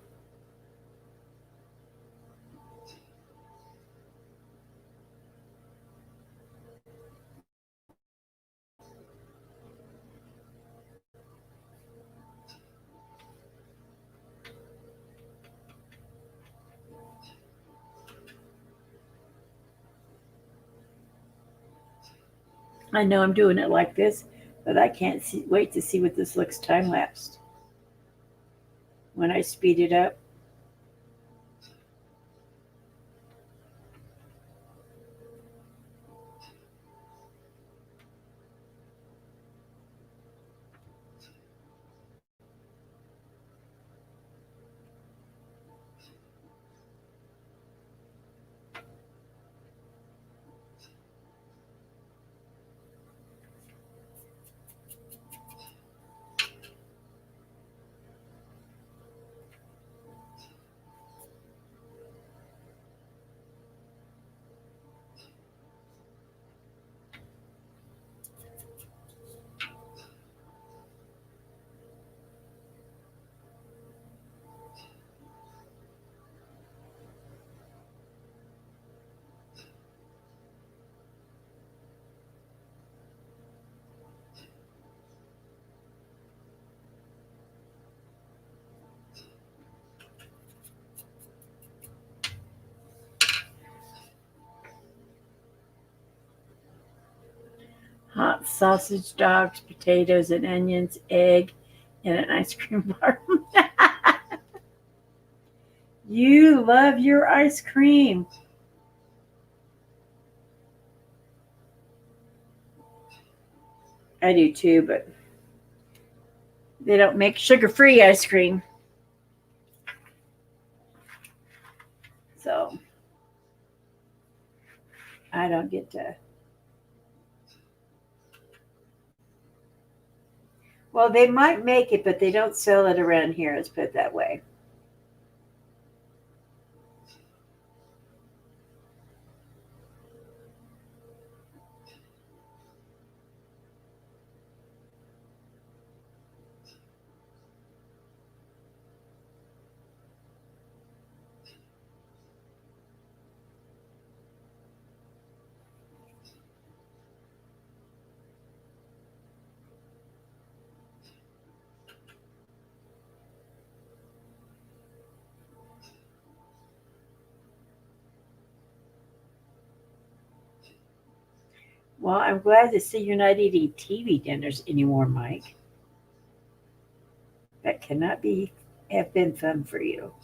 I know I'm doing it like this, but I can't wait to see what this looks time lapsed. When I speed it up, hot sausage dogs, potatoes and onions, egg, and an ice cream bar. You love your ice cream. I do too, but they don't make sugar-free ice cream. So I don't get to. Well, they might make it, but they don't sell it around here, let's put it that way. Well, I'm glad to see you're not eating TV dinners anymore, Mike. That cannot be have been fun for you.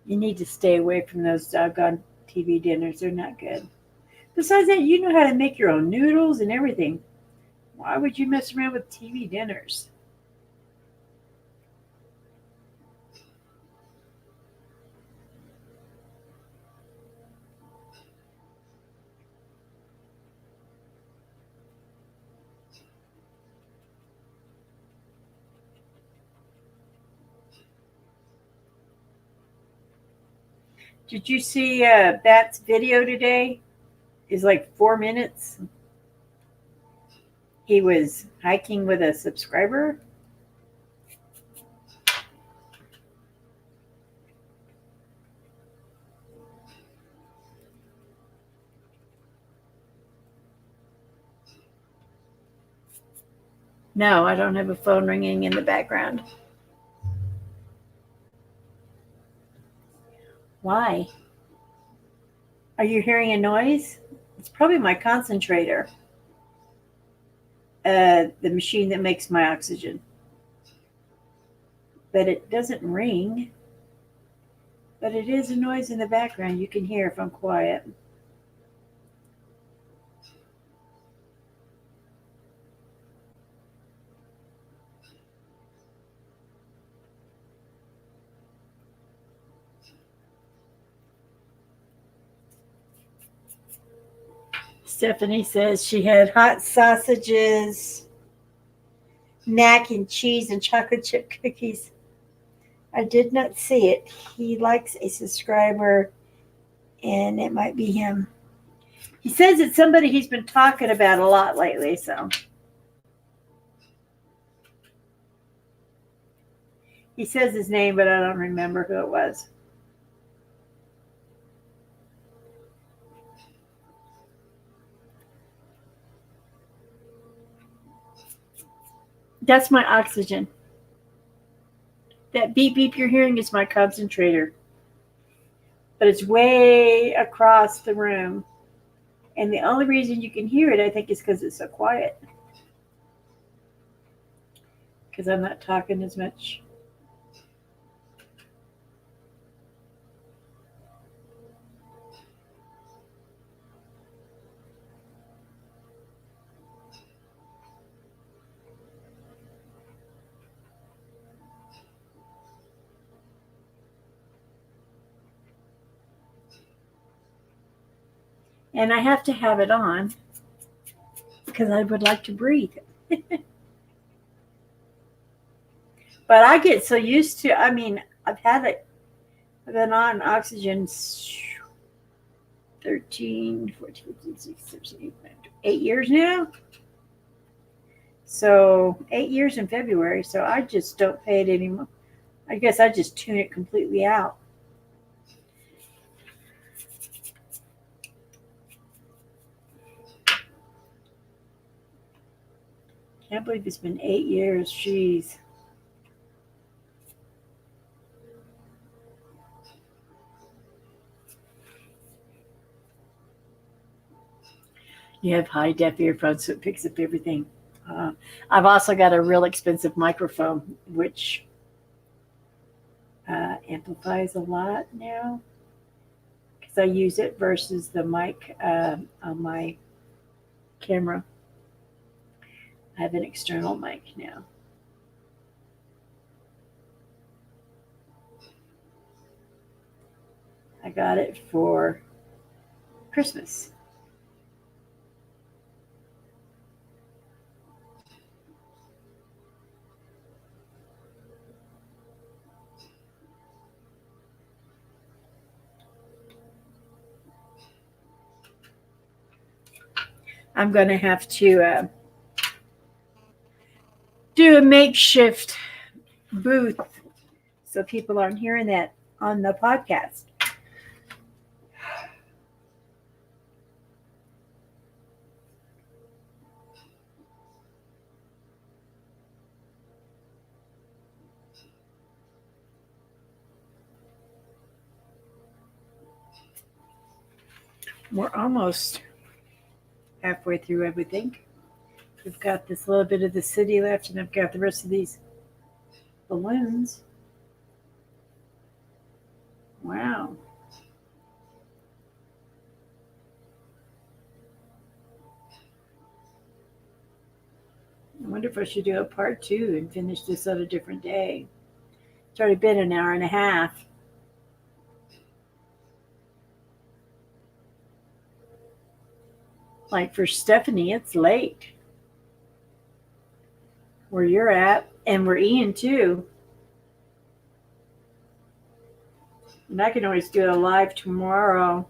You need to stay away from those doggone TV dinners. They're not good. Besides that, you know how to make your own noodles and everything. Why would you mess around with TV dinners? Did you see Bat's video today? It's like 4 minutes. He was hiking with a subscriber. No, I don't have a phone ringing in the background. Why? Are you hearing a noise? It's probably my concentrator, the machine that makes my oxygen. But it doesn't ring. But it is a noise in the background you can hear if I'm quiet. Stephanie says she had hot sausages, mac and cheese, and chocolate chip cookies. I did not see it. He likes a subscriber, and it might be him. He says it's somebody he's been talking about a lot lately, so. He says his name, but I don't remember who it was. That's my oxygen. That beep beep you're hearing is my concentrator. But it's way across the room. And the only reason you can hear it, I think, is because it's so quiet. Because I'm not talking as much. And I have to have it on because I would like to breathe. But I get so used to, I mean, I've been on oxygen 13, 14, 15, 16, 17, 8 years now. So 8 years in February. So I just don't pay it anymore. I guess I just tune it completely out. Can't believe it's been 8 years. Jeez. You have high def earphones, so it picks up everything. I've also got a real expensive microphone, which amplifies a lot now because I use it versus the mic on my camera. I have an external mic now. I got it for Christmas. I'm going to have to do a makeshift booth so people aren't hearing that on the podcast. We're almost halfway through everything. We've got this little bit of the city left, and I've got the rest of these balloons. Wow. I wonder if I should do a part 2 and finish this on a different day. It's already been an hour and a half. Like for Stephanie, it's late where you're at, and where Ian too. And I can always do a live tomorrow.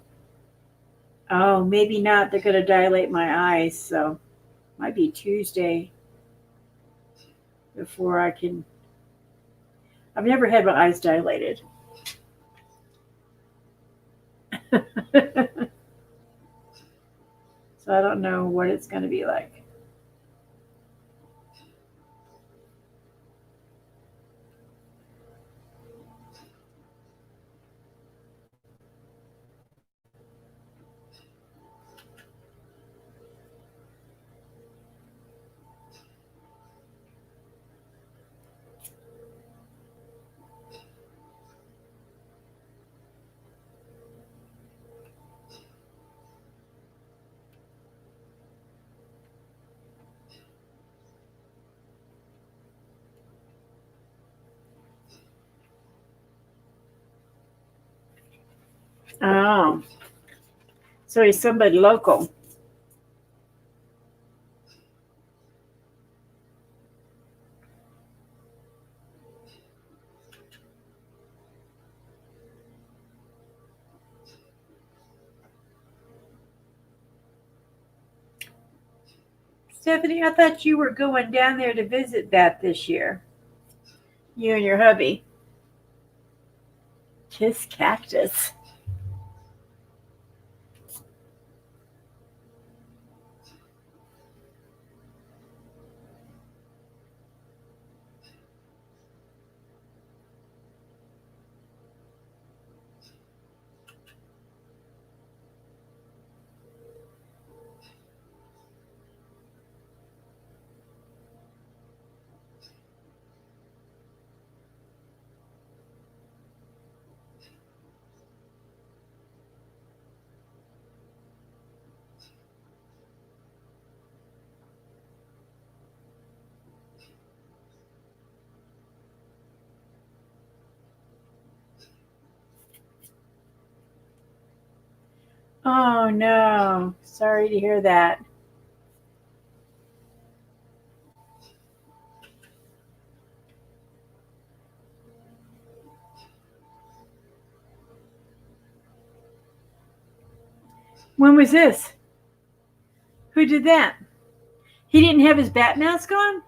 Oh, maybe not. They're going to dilate my eyes, so might be Tuesday before I can. I've never had my eyes dilated. So I don't know what it's going to be like. Oh, so he's somebody local. Stephanie, I thought you were going down there to visit that this year. You and your hubby. Kiss cactus. Oh no. Sorry to hear that. When was this? Who did that? He didn't have his bat mask on?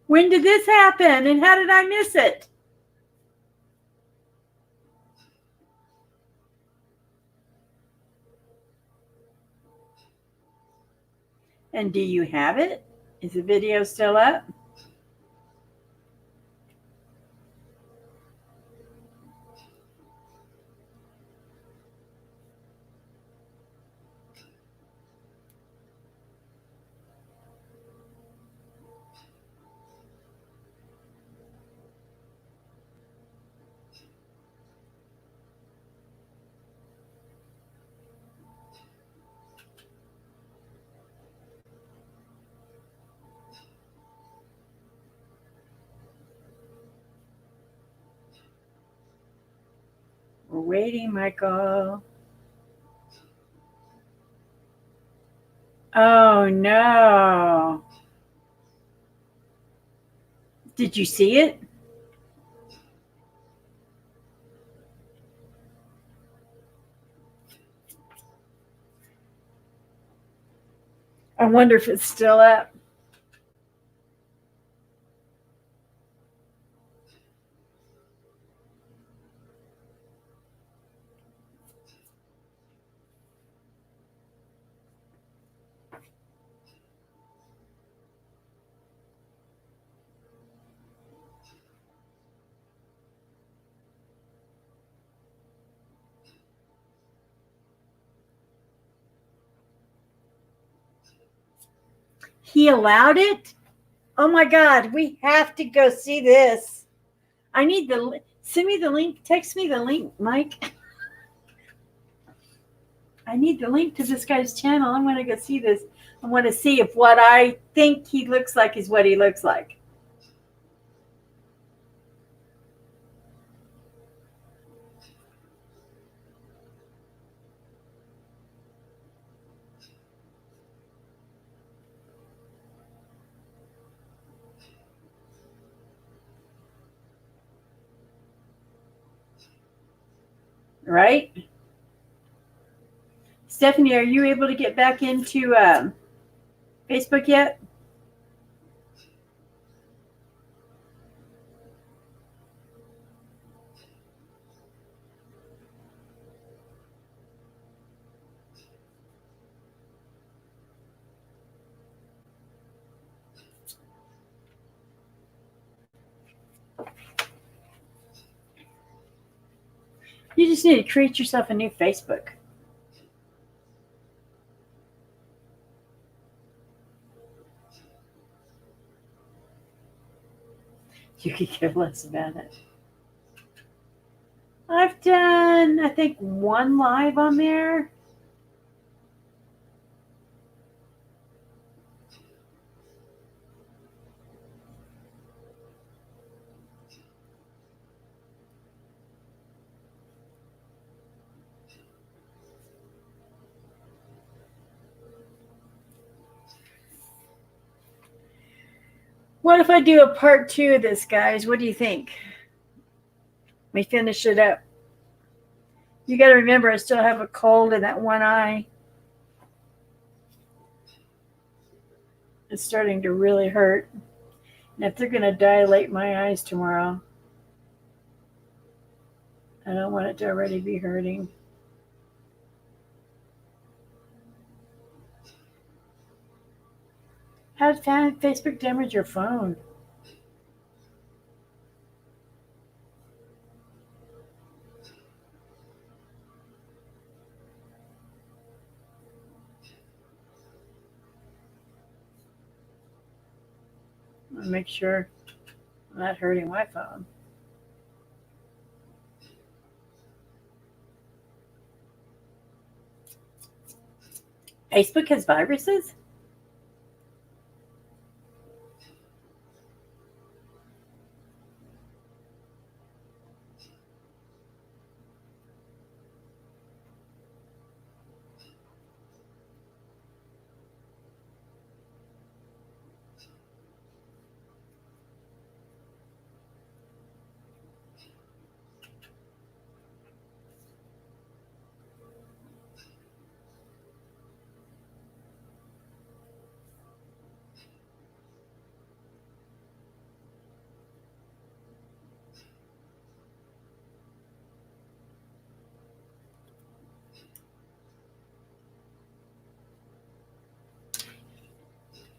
When did this happen and how did I miss it? And do you have it? Is the video still up? We're waiting, Michael. Oh no. Did you see it? I wonder if it's still up. He allowed it? Oh my God, we have to go see this. I need the send me the link. Text me the link, Mike. I need the link to this guy's channel. I want to go see this. I want to see if what I think he looks like is what he looks like. Right? Stephanie, are you able to get back into Facebook yet? You just need to create yourself a new Facebook. You could care less about it. I've done, I think, one live on there. What if I do a part 2 of this, guys? What do you think? We finish it up. You got to remember, I still have a cold in that one eye. It's starting to really hurt. And if they're going to dilate my eyes tomorrow, I don't want it to already be hurting. How did Facebook damage your phone? I'll make sure I'm not hurting my phone. Facebook has viruses?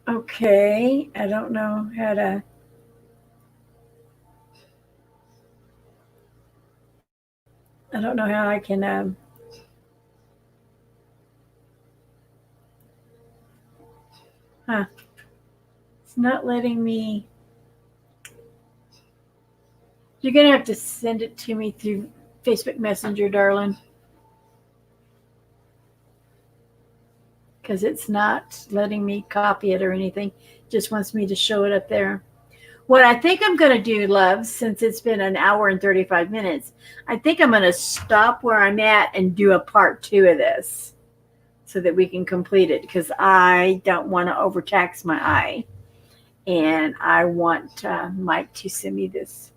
Okay, I don't know how to. I don't know how I can. It's not letting me. You're gonna have to send it to me through Facebook Messenger, darling, because it's not letting me copy it or anything. It just wants me to show it up there. What I think I'm going to do, loves, since it's been an hour and 35 minutes, I think I'm going to stop where I'm at and do a part 2 of this so that we can complete it, because I don't want to overtax my eye. And I want Mike to send me this.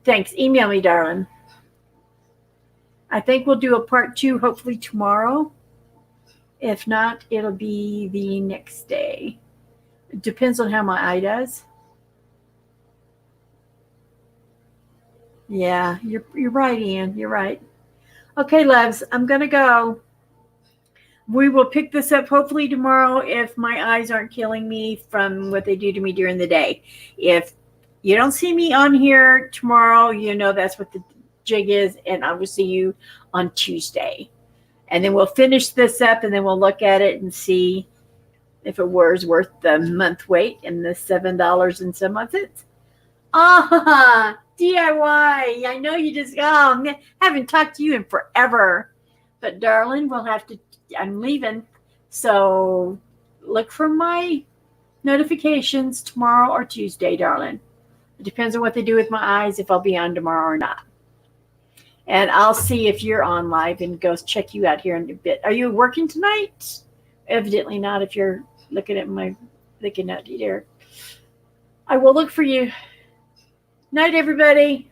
Thanks. Email me, darling. I think we'll do a part 2 hopefully tomorrow. If not, it'll be the next day. It depends on how my eye does. Yeah, you're right, Ian. You're right. Okay, loves, I'm gonna go. We will pick this up hopefully tomorrow if my eyes aren't killing me from what they do to me during the day. If you don't see me on here tomorrow, you know that's what the jig is, and I will see you on Tuesday. And then we'll finish this up, and then we'll look at it and see if it was worth the month wait and the $7 and some odd cents. Ah, DIY. I know you just, haven't talked to you in forever. But, darling, we'll have to, I'm leaving. So look for my notifications tomorrow or Tuesday, darling. It depends on what they do with my eyes, if I'll be on tomorrow or not. And I'll see if you're on live and go check you out here in a bit. Are you working tonight? Evidently not if you're looking at you there. I will look for you. Night, everybody.